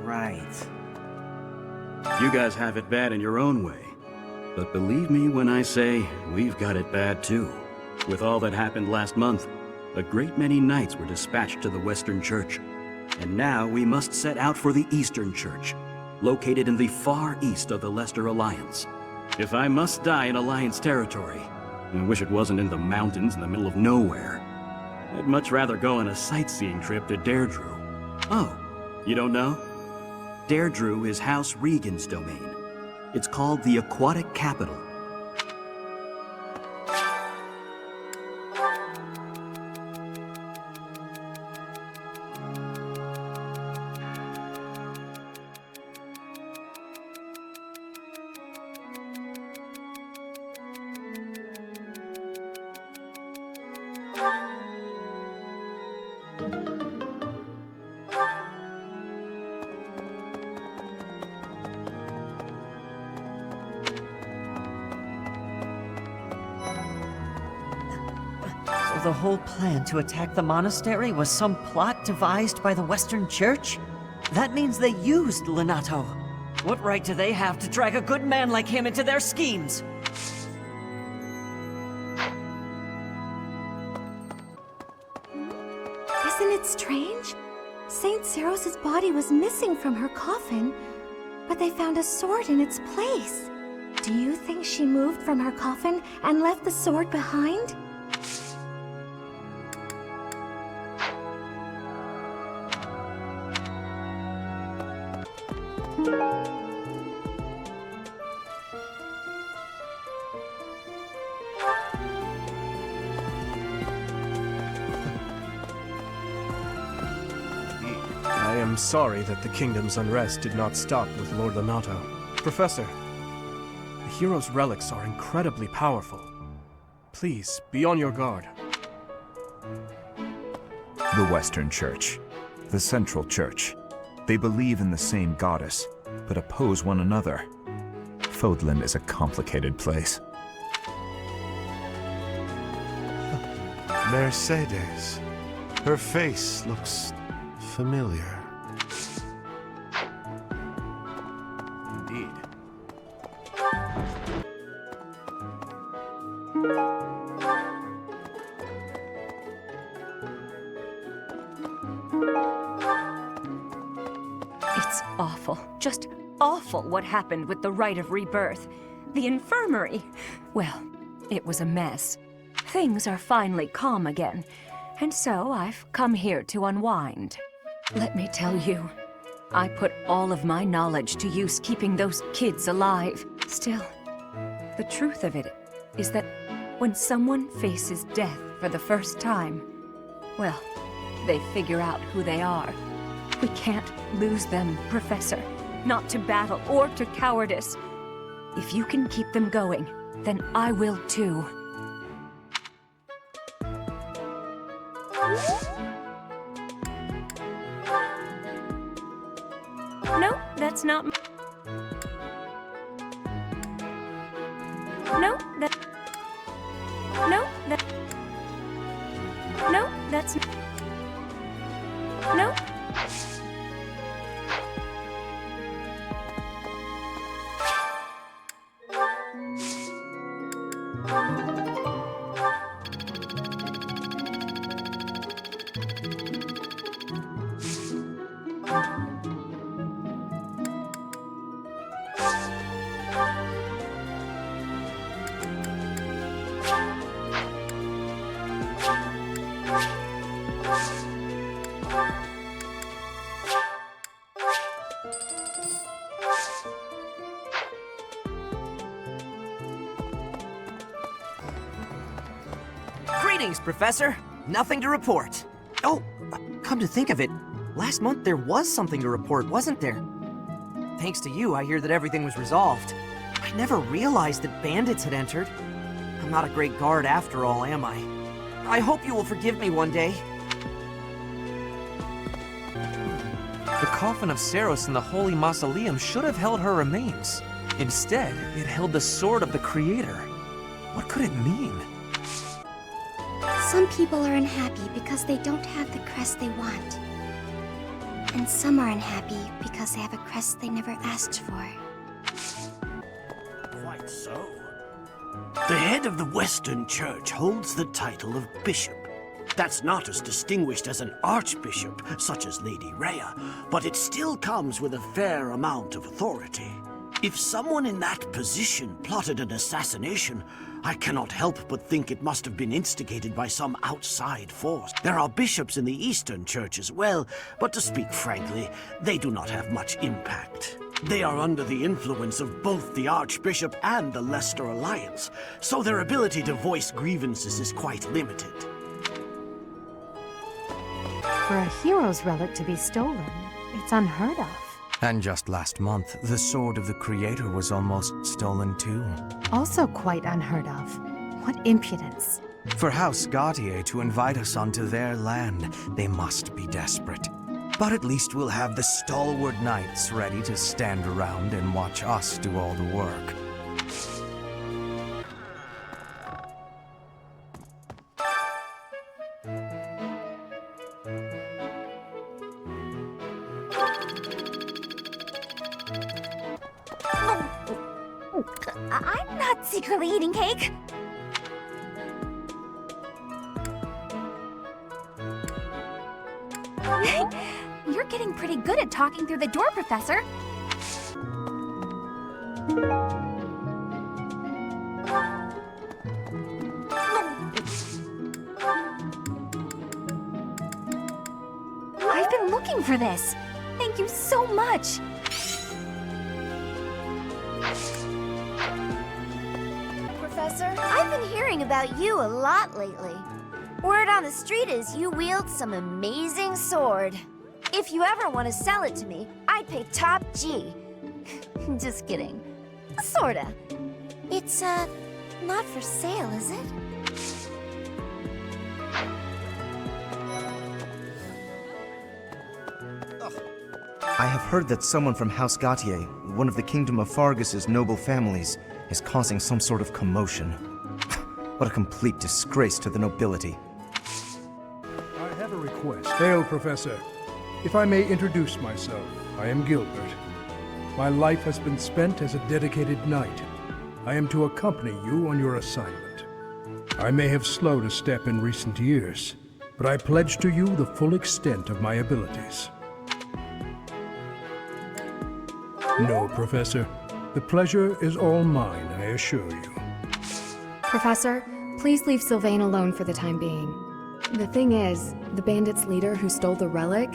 Right. You guys have it bad in your own way. But believe me when I say we've got it bad too. With all that happened last month, a great many knights were dispatched to the Western Church. And now we must set out for the Eastern Church, located in the far east of the Leicester Alliance. If I must die in Alliance territory, I wish it wasn't in the mountains in the middle of nowhere. I'd much rather go on a sightseeing trip to Deirdre. Oh, you don't know? Deirdre is House Regan's domain. It's called the Aquatic Capital. The whole plan to attack the monastery was some plot devised by the Western Church? That means they used Lenato. What right do they have to drag a good man like him into their schemes? Isn't it strange? Saint Seros' body was missing from her coffin, but they found a sword in its place. Do you think she moved from her coffin and left the sword behind? I am sorry that the kingdom's unrest did not stop with Lord Lenato. Professor, the hero's relics are incredibly powerful. Please, be on your guard. The Western Church. The Central Church. They believe in the same goddess, but oppose one another. Fodlan is a complicated place. Mercedes. Her face looks familiar. Indeed. It's awful. Just awful what happened with the rite of rebirth. The infirmary. Well, it was a mess. Things are finally calm again, and so I've come here to unwind. Let me tell you, I put all of my knowledge to use keeping those kids alive. Still, the truth of it is that when someone faces death for the first time, well, they figure out who they are. We can't lose them, Professor. Not to battle or to cowardice. If you can keep them going, then I will too. No, that's not. No, that. No, that. No, that's. No. Greetings, Professor. Nothing to report. Oh, come to think of it, last month there was something to report, wasn't there? Thanks to you, I hear that everything was resolved. I never realized that bandits had entered. I'm not a great guard after all, am I? I hope you will forgive me one day. The coffin of Saros in the Holy Mausoleum should have held her remains. Instead, it held the sword of the Creator. What could it mean? Some people are unhappy because they don't have the crest they want. And some are unhappy because they have a crest they never asked for. Quite so. The head of the Western Church holds the title of Bishop. That's not as distinguished as an archbishop, such as Lady Rhea, but it still comes with a fair amount of authority. If someone in that position plotted an assassination, I cannot help but think it must have been instigated by some outside force. There are bishops in the Eastern Church as well, but to speak frankly, they do not have much impact. They are under the influence of both the Archbishop and the Leicester Alliance, so their ability to voice grievances is quite limited. For a hero's relic to be stolen, it's unheard of. And just last month, the sword of the Creator was almost stolen too. Also quite unheard of. What impudence. For House Gautier to invite us onto their land, they must be desperate. But at least we'll have the stalwart knights ready to stand around and watch us do all the work. I'm not secretly eating cake. You're getting pretty good at talking through the door, Professor. I've been looking for this. Thank you so much. Professor, I've been hearing about you a lot lately. Word on the street is you wield some amazing sword. If you ever want to sell it to me, I'd pay top G. Just kidding. Sorta. It's, not for sale, is it? I have heard that someone from House Gautier, one of the Kingdom of Fargus's noble families, is causing some sort of commotion. What a complete disgrace to the nobility. I have a request. Hail, Professor. If I may introduce myself, I am Gilbert. My life has been spent as a dedicated knight. I am to accompany you on your assignment. I may have slowed a step in recent years, but I pledge to you the full extent of my abilities. No, Professor. The pleasure is all mine, I assure you. Professor, please leave Sylvain alone for the time being. The thing is, the bandits' leader who stole the relic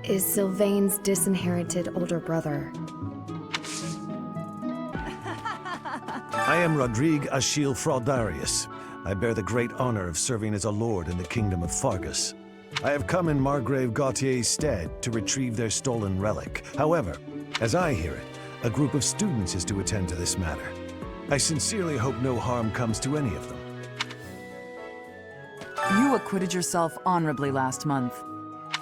is Sylvain's disinherited older brother. I am Rodrigue Achille Fraudarius. I bear the great honor of serving as a lord in the Kingdom of Fargus. I have come in Margrave Gautier's stead to retrieve their stolen relic. However, as I hear it, a group of students is to attend to this matter. I sincerely hope no harm comes to any of them. You acquitted yourself honorably last month.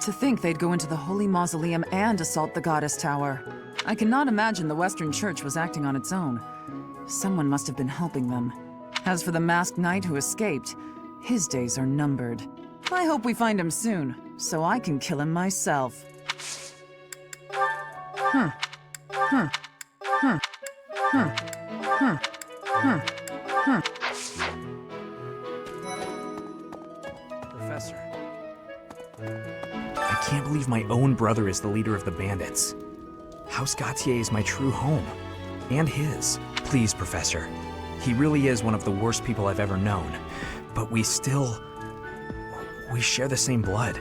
To think they'd go into the Holy Mausoleum and assault the Goddess Tower. I cannot imagine the Western Church was acting on its own. Someone must have been helping them. As for the masked knight who escaped, his days are numbered. I hope we find him soon, so I can kill him myself. Professor. I can't believe my own brother is the leader of the bandits. House Gautier is my true home. And his. Please, Professor. He really is one of the worst people I've ever known. But we share the same blood.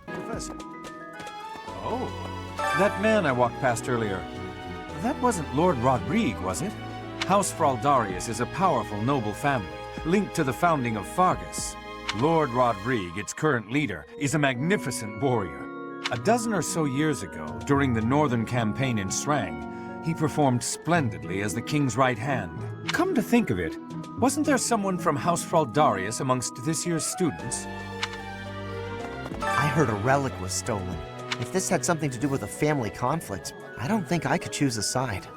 Professor. Oh, that man I walked past earlier. That wasn't Lord Rodrigue, was it? House Fraldarius is a powerful noble family, linked to the founding of Fargus. Lord Rodrigue, its current leader, is a magnificent warrior. A dozen or so years ago, during the northern campaign in Srang, he performed splendidly as the king's right hand. Come to think of it, wasn't there someone from House Fraldarius amongst this year's students? I heard a relic was stolen. If this had something to do with a family conflict, I don't think I could choose a side.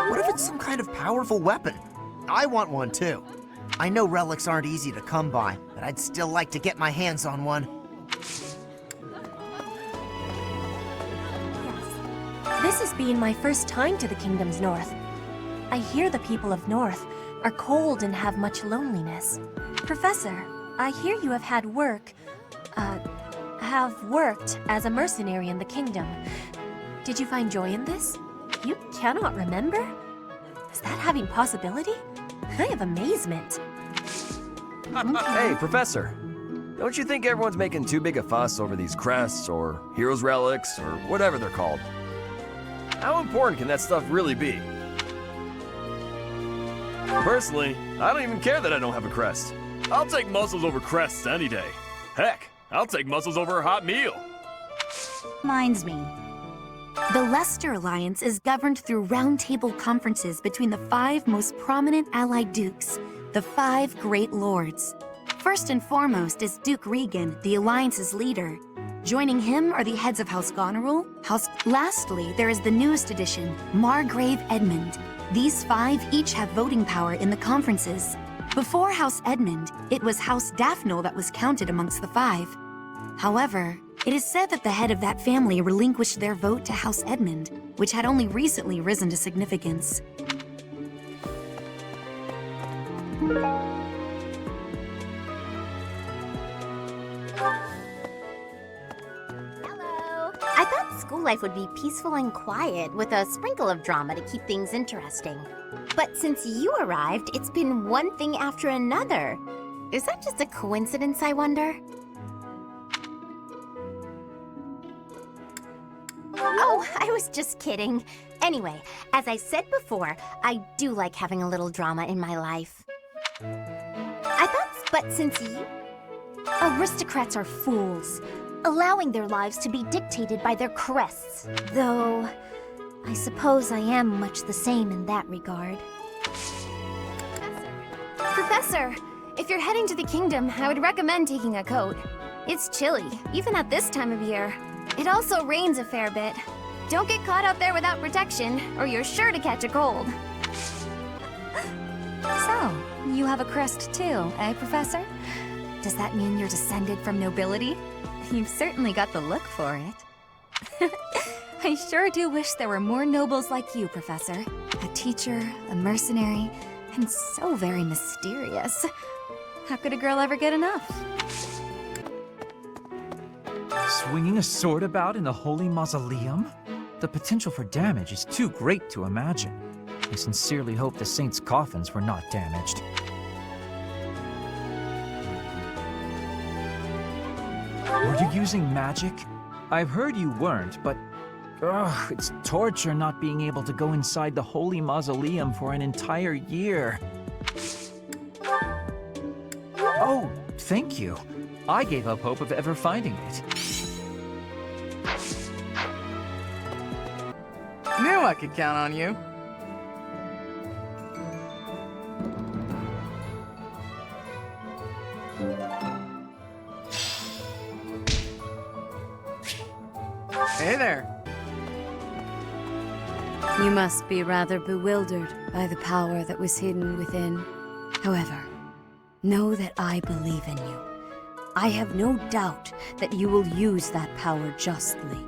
What if it's some kind of powerful weapon? I want one too. I know relics aren't easy to come by, but I'd still like to get my hands on one. This has been my first time to the Kingdom's North. I hear the people of North are cold and have much loneliness. Professor, I hear you have worked as a mercenary in the Kingdom. Did you find joy in this? You cannot remember? Is that having possibility? I have amazement. Hey, Professor. Don't you think everyone's making too big a fuss over these crests, or heroes' relics, or whatever they're called? How important can that stuff really be? Personally, I don't even care that I don't have a crest. I'll take muscles over crests any day. Heck, I'll take muscles over a hot meal. Reminds me. The Leicester Alliance is governed through roundtable conferences between the 5 most prominent allied dukes, the 5 great lords. First and foremost is Duke Regan, the Alliance's leader. Joining him are the heads of House Goneril, Lastly, there is the newest addition, Margrave Edmund. These 5 each have voting power in the conferences. Before House Edmund, it was House Daphne that was counted amongst the 5. However, it is said that the head of that family relinquished their vote to House Edmund, which had only recently risen to significance. I thought school life would be peaceful and quiet, with a sprinkle of drama to keep things interesting. But since you arrived, it's been one thing after another. Is that just a coincidence, I wonder? Oh, I was just kidding. Anyway, as I said before, I do like having a little drama in my life. But since you... Aristocrats are fools, allowing their lives to be dictated by their crests. Though, I suppose I am much the same in that regard. Professor, if you're heading to the kingdom, I would recommend taking a coat. It's chilly, even at this time of year. It also rains a fair bit. Don't get caught out there without protection, or you're sure to catch a cold. So, you have a crest too, eh, Professor? Does that mean you're descended from nobility? You've certainly got the look for it. I sure do wish there were more nobles like you, Professor. A teacher, a mercenary, and so very mysterious. How could a girl ever get enough? Swinging a sword about in the Holy Mausoleum? The potential for damage is too great to imagine. I sincerely hope the saints' coffins were not damaged. Were you using magic? I've heard you weren't, but... Ugh, it's torture not being able to go inside the Holy Mausoleum for an entire year. Oh, thank you. I gave up hope of ever finding it. Knew I could count on you. Hey there. You must be rather bewildered by the power that was hidden within. However, know that I believe in you. I have no doubt that you will use that power justly.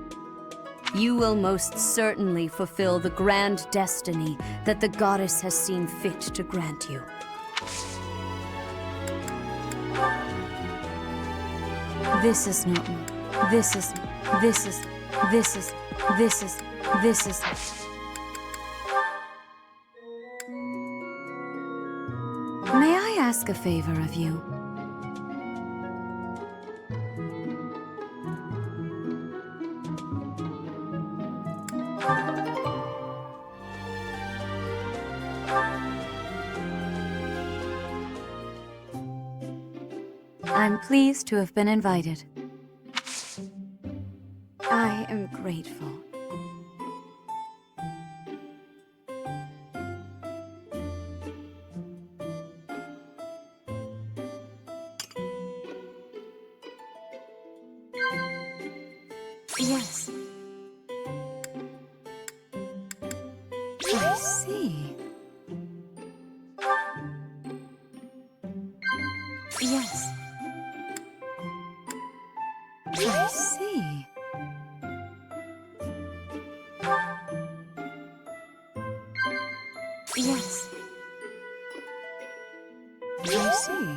You will most certainly fulfill the grand destiny that the goddess has seen fit to grant you. This is not me. This is... May I ask a favor of you? I'm pleased to have been invited. I am grateful. Yes. I see. Yes. I see. Yes. I see.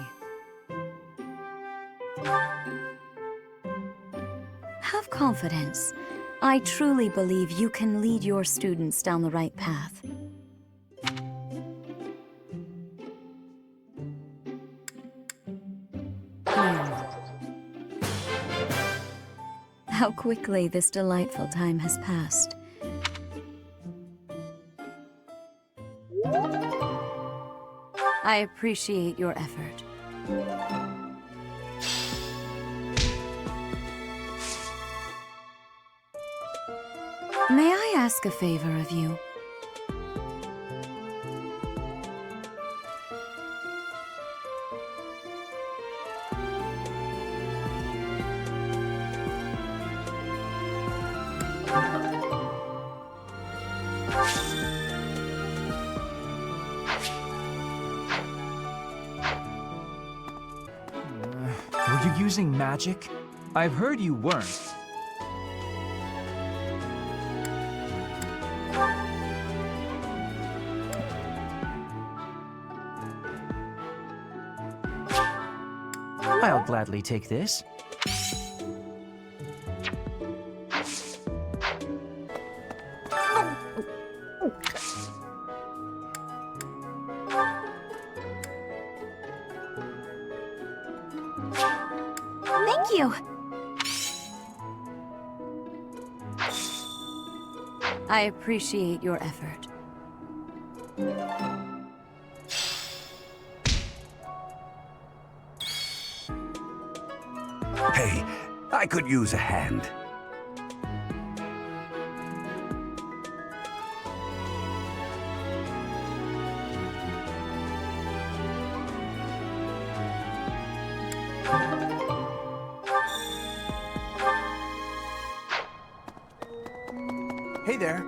Have confidence. I truly believe you can lead your students down the right path. How quickly this delightful time has passed. I appreciate your effort. May I ask a favor of you? Were you using magic? I've heard you weren't. I'll gladly take this. Thank you. I appreciate your effort. Hey, I could use a hand. Hey there.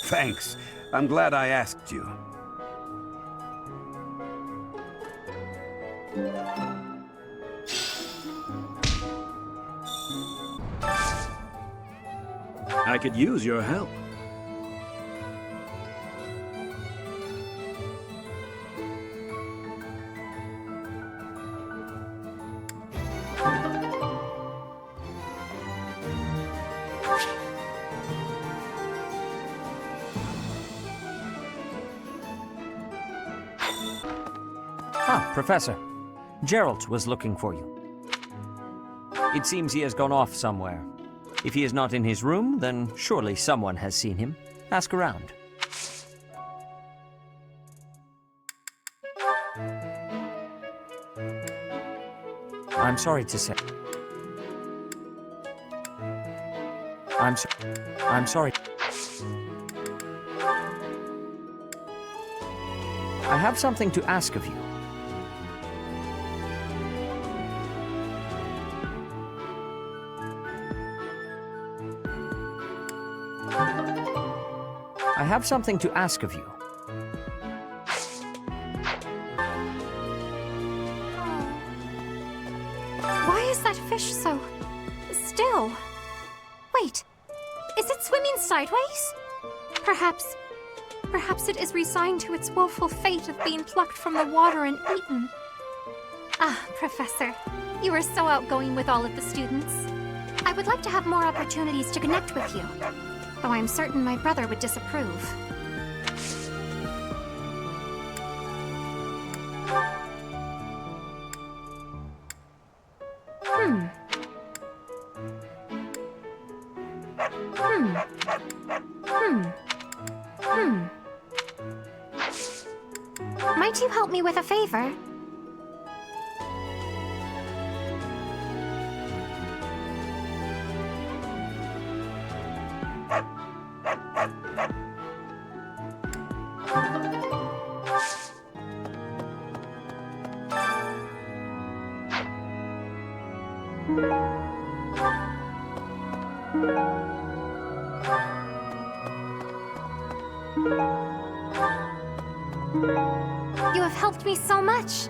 Thanks. I'm glad I asked you. I could use your help. Ah, Professor. Geralt was looking for you. It seems he has gone off somewhere. If he is not in his room, then surely someone has seen him. Ask around. I'm sorry to say. I'm sorry. I have something to ask of you. I have something to ask of you. Why is that fish so still? Wait, is it swimming sideways? Perhaps it is resigned to its woeful fate of being plucked from the water and eaten. Ah, Professor, you are so outgoing with all of the students. I would like to have more opportunities to connect with you, though I'm certain my brother would disapprove. Might you help me with a favor? You have helped me so much.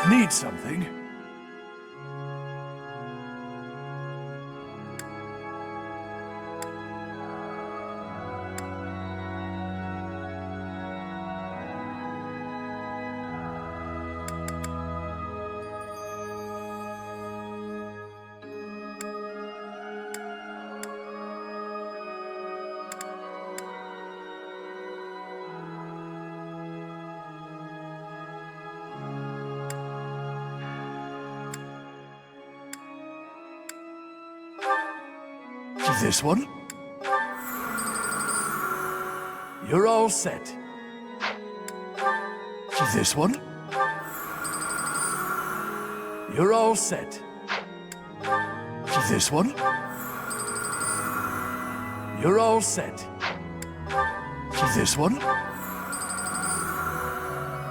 Need something? This one? You're all set. This one? You're all set. This one? You're all set. This one?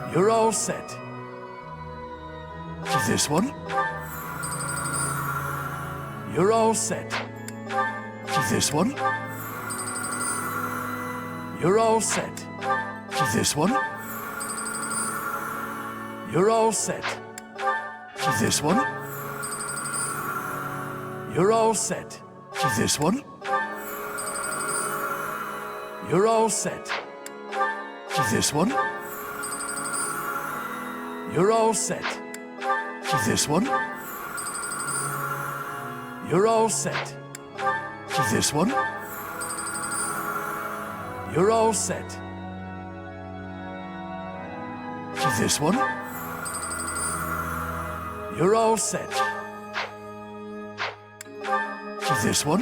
You're all set. This one? You're all set. This one? You're all set. This one? You're all set. This one? You're all set. This one? You're all set. This one? You're all set. This one? You're all set. This one? You're all set. This one? You're all set. This one?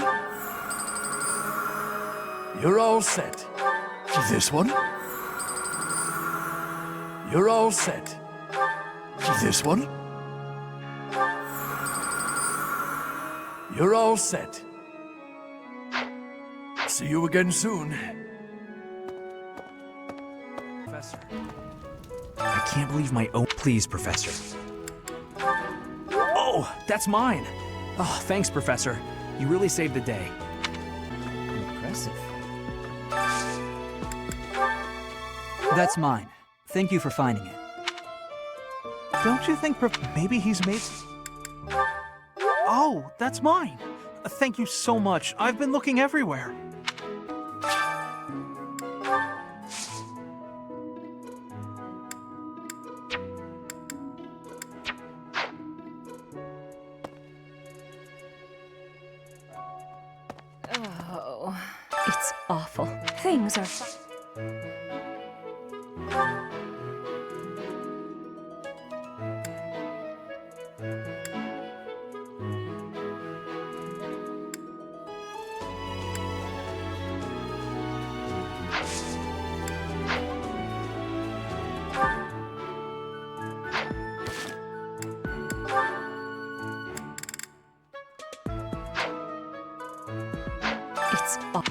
You're all set. This one? You're all set. This one? You're all set. See you again soon. Professor. I can't believe my own... Please, Professor. Oh, that's mine. Oh, thanks, Professor. You really saved the day. Impressive. That's mine. Thank you for finding it. Don't you think maybe he's made... Oh, that's mine. Thank you so much. I've been looking everywhere. Oh, it's awful. Things are...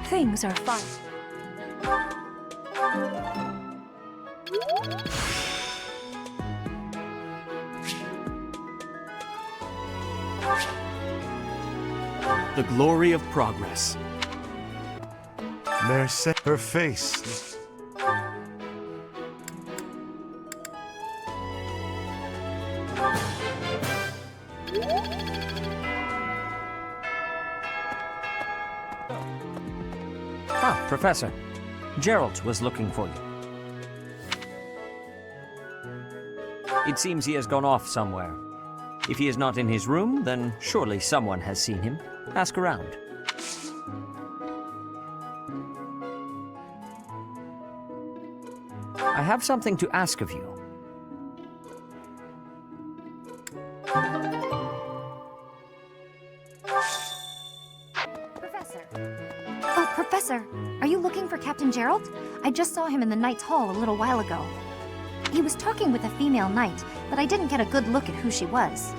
Things are fine. The glory of progress. Mercy, her face. Ah, Professor. Geralt was looking for you. It seems he has gone off somewhere. If he is not in his room, then surely someone has seen him. Ask around. I have something to ask of you. Oh, Professor, are you looking for Captain Gerald? I just saw him in the Knight's Hall a little while ago. He was talking with a female knight, but I didn't get a good look at who she was.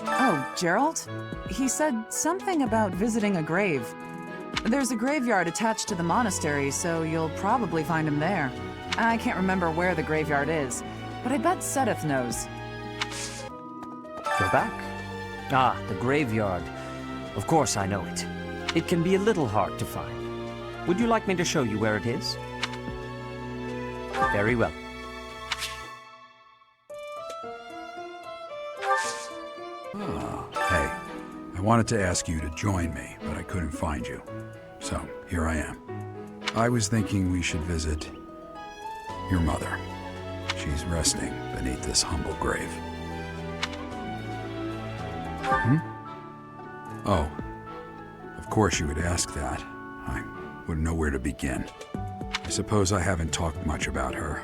Oh, Gerald? He said something about visiting a grave. There's a graveyard attached to the monastery, so you'll probably find him there. I can't remember where the graveyard is, but I bet Sedith knows. Go back. Ah, the graveyard. Of course I know it. It can be a little hard to find. Would you like me to show you where it is? Very well. Hey, I wanted to ask you to join me, but I couldn't find you. So, here I am. I was thinking we should visit your mother. She's resting beneath this humble grave. Oh, of course you would ask that. I wouldn't know where to begin. I suppose I haven't talked much about her.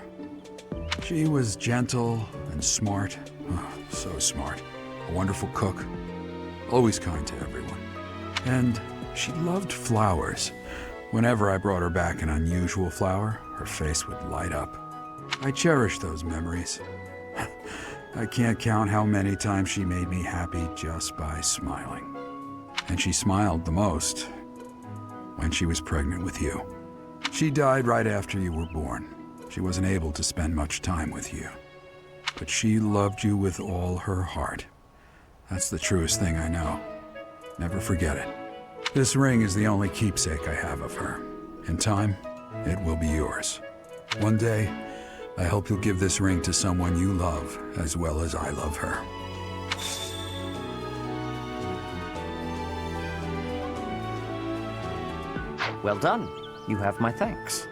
She was gentle and smart. Oh, so smart. A wonderful cook. Always kind to everyone. And she loved flowers. Whenever I brought her back an unusual flower, her face would light up. I cherish those memories. I can't count how many times she made me happy just by smiling. And she smiled the most when she was pregnant with you. She died right after you were born. She wasn't able to spend much time with you. But she loved you with all her heart. That's the truest thing I know. Never forget it. This ring is the only keepsake I have of her. In time, it will be yours. One day, I hope you'll give this ring to someone you love as well as I love her. Well done. You have my thanks.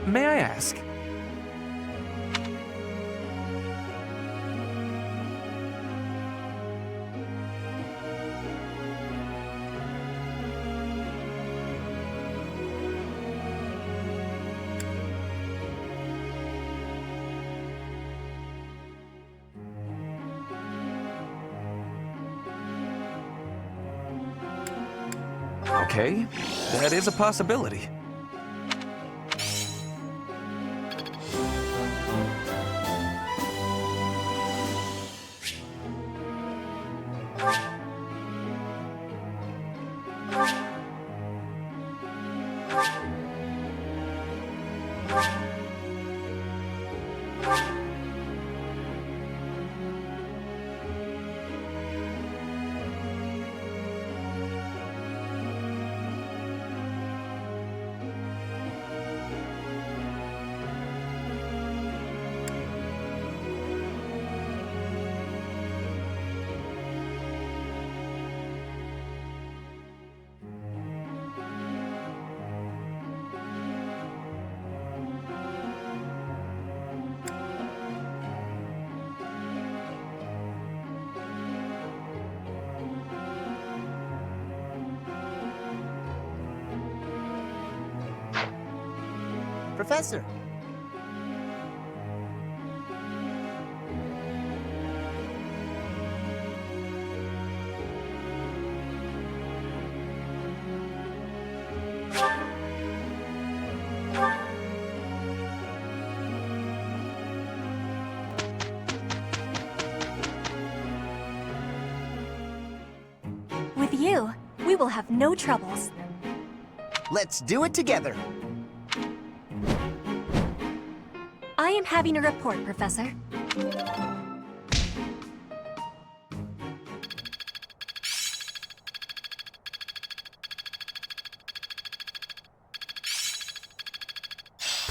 May I ask? Okay, that is a possibility. Professor! With you, we will have no troubles. Let's do it together! I am having a report, Professor.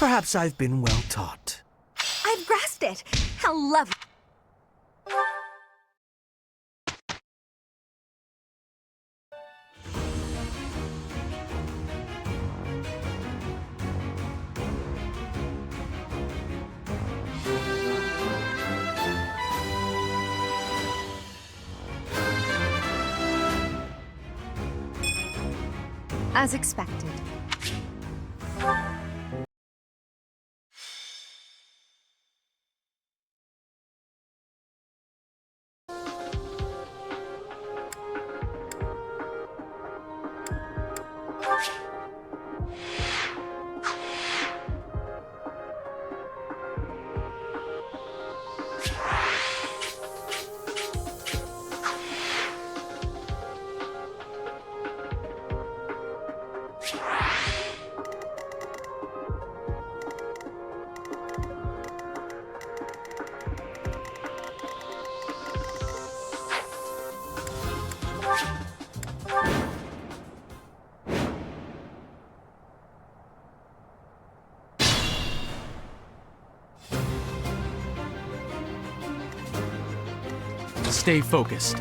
Perhaps I've been well taught. I've grasped it. How lovely. As expected. Stay focused.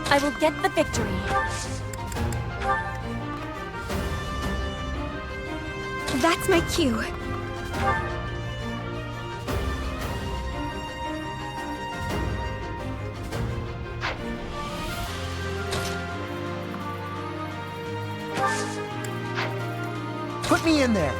I will get the victory. That's my cue. Put me in there.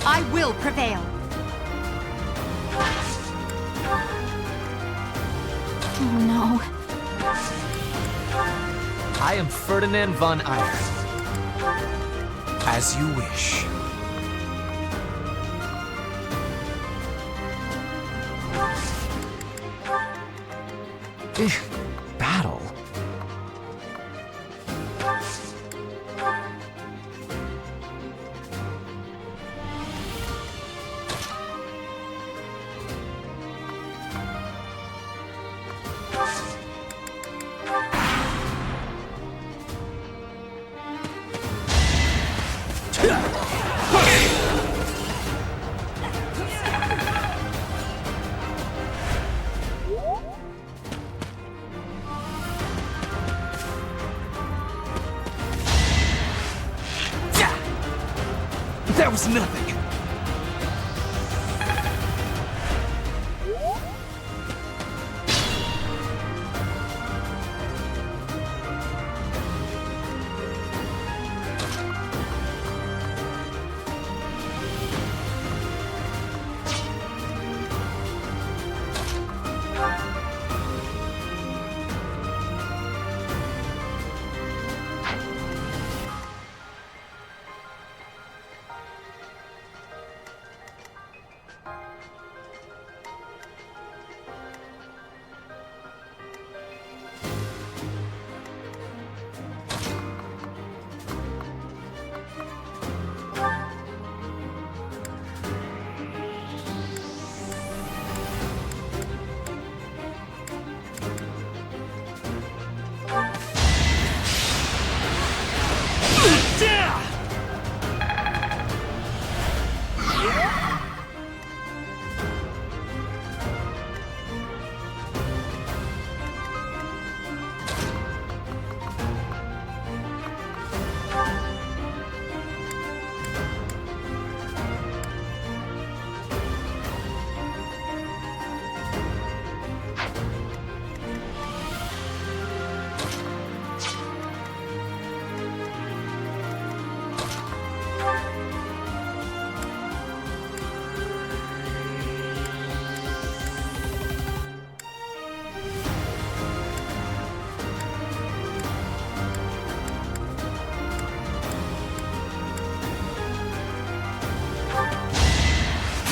I will prevail. Oh no. I am Ferdinand von Eyre. As you wish. Battle? That was nothing.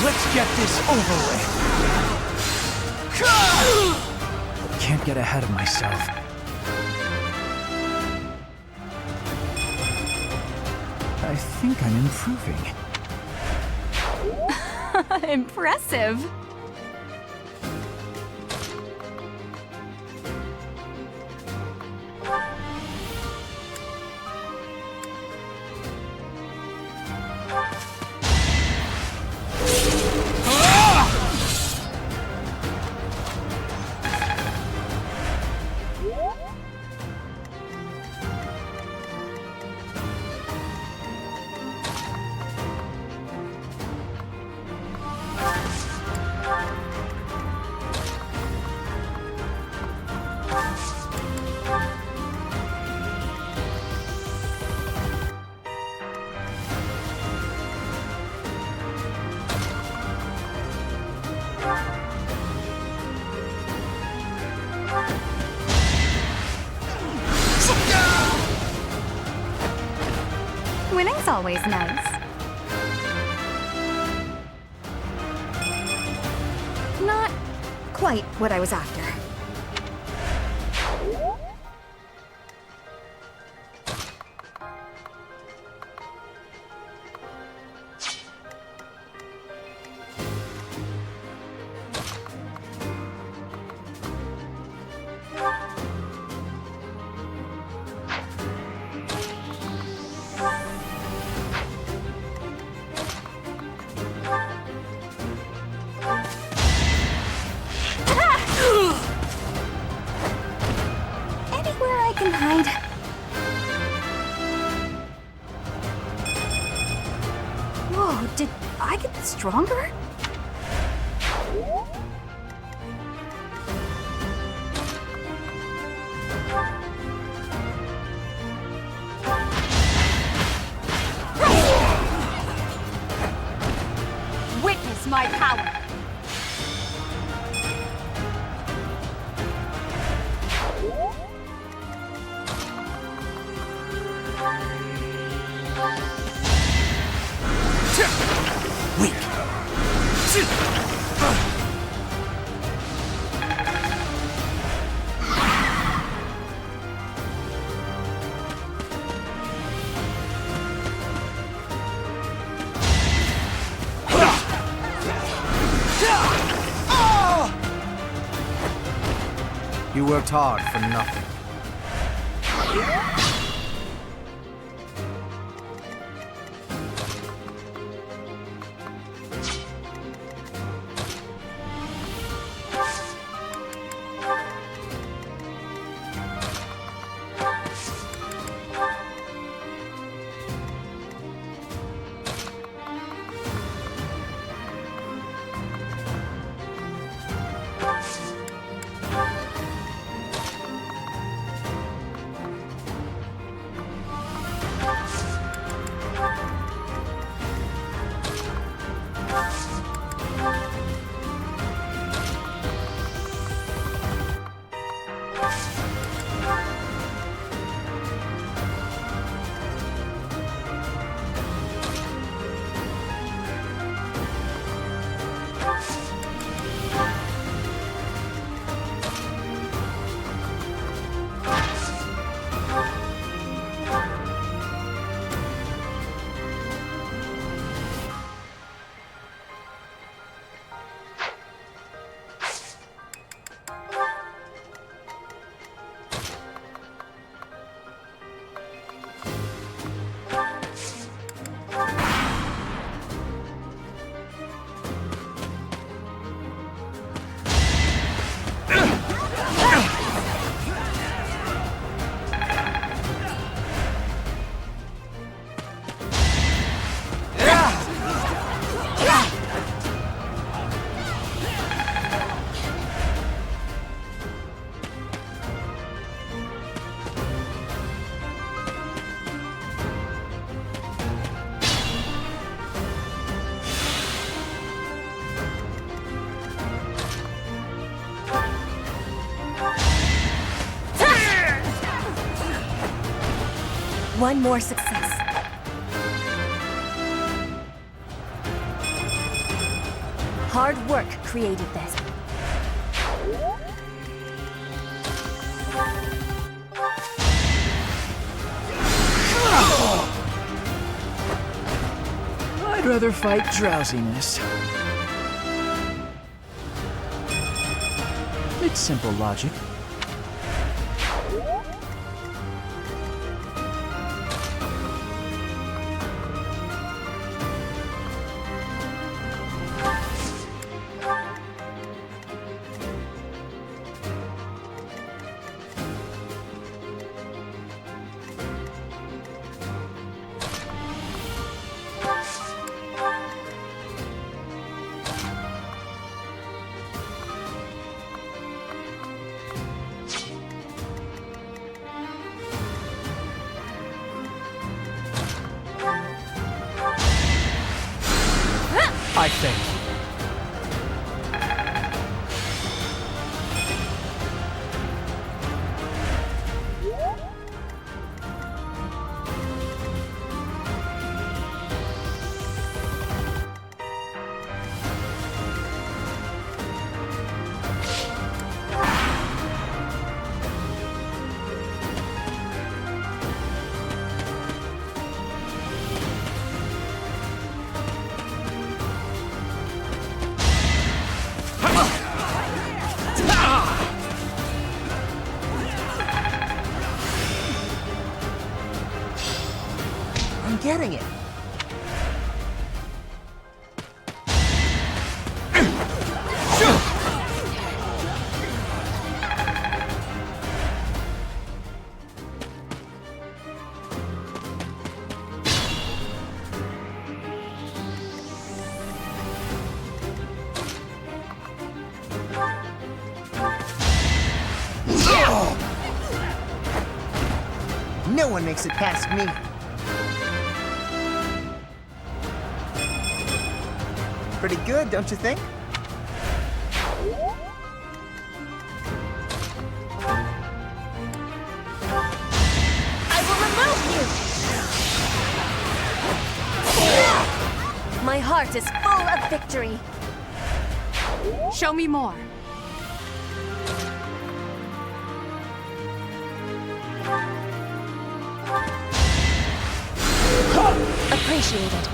Let's get this over with. Can't get ahead of myself. I think I'm improving. Impressive. Winning's always nice. Not quite what I was after. Anywhere I can hide. Whoa, did I get stronger? Witness my power. You worked hard for nothing. One more success. Hard work created this. I'd rather fight drowsiness. It's simple logic. I think. I'm getting it. No one makes it past me. Pretty good, don't you think? I will remove you! My heart is full of victory. Show me more. Appreciated.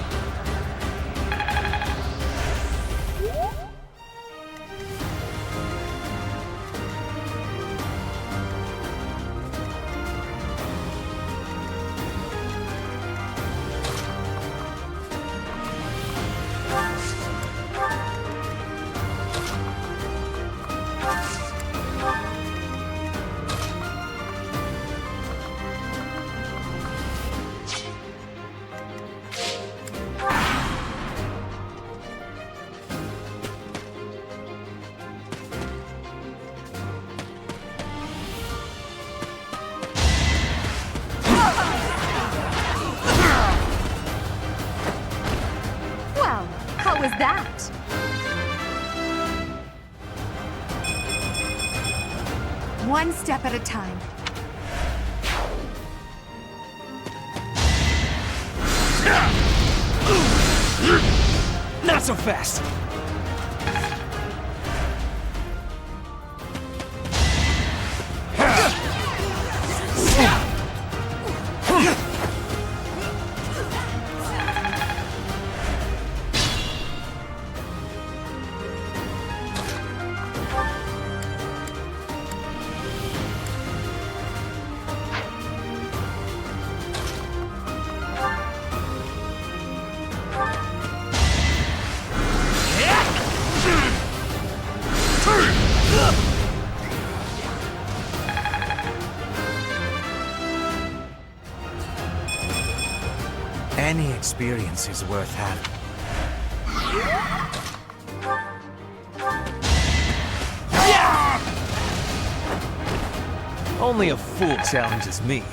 Well, how was that? One step at a time. Not so fast! Any experience is worth having. Only a fool challenges me.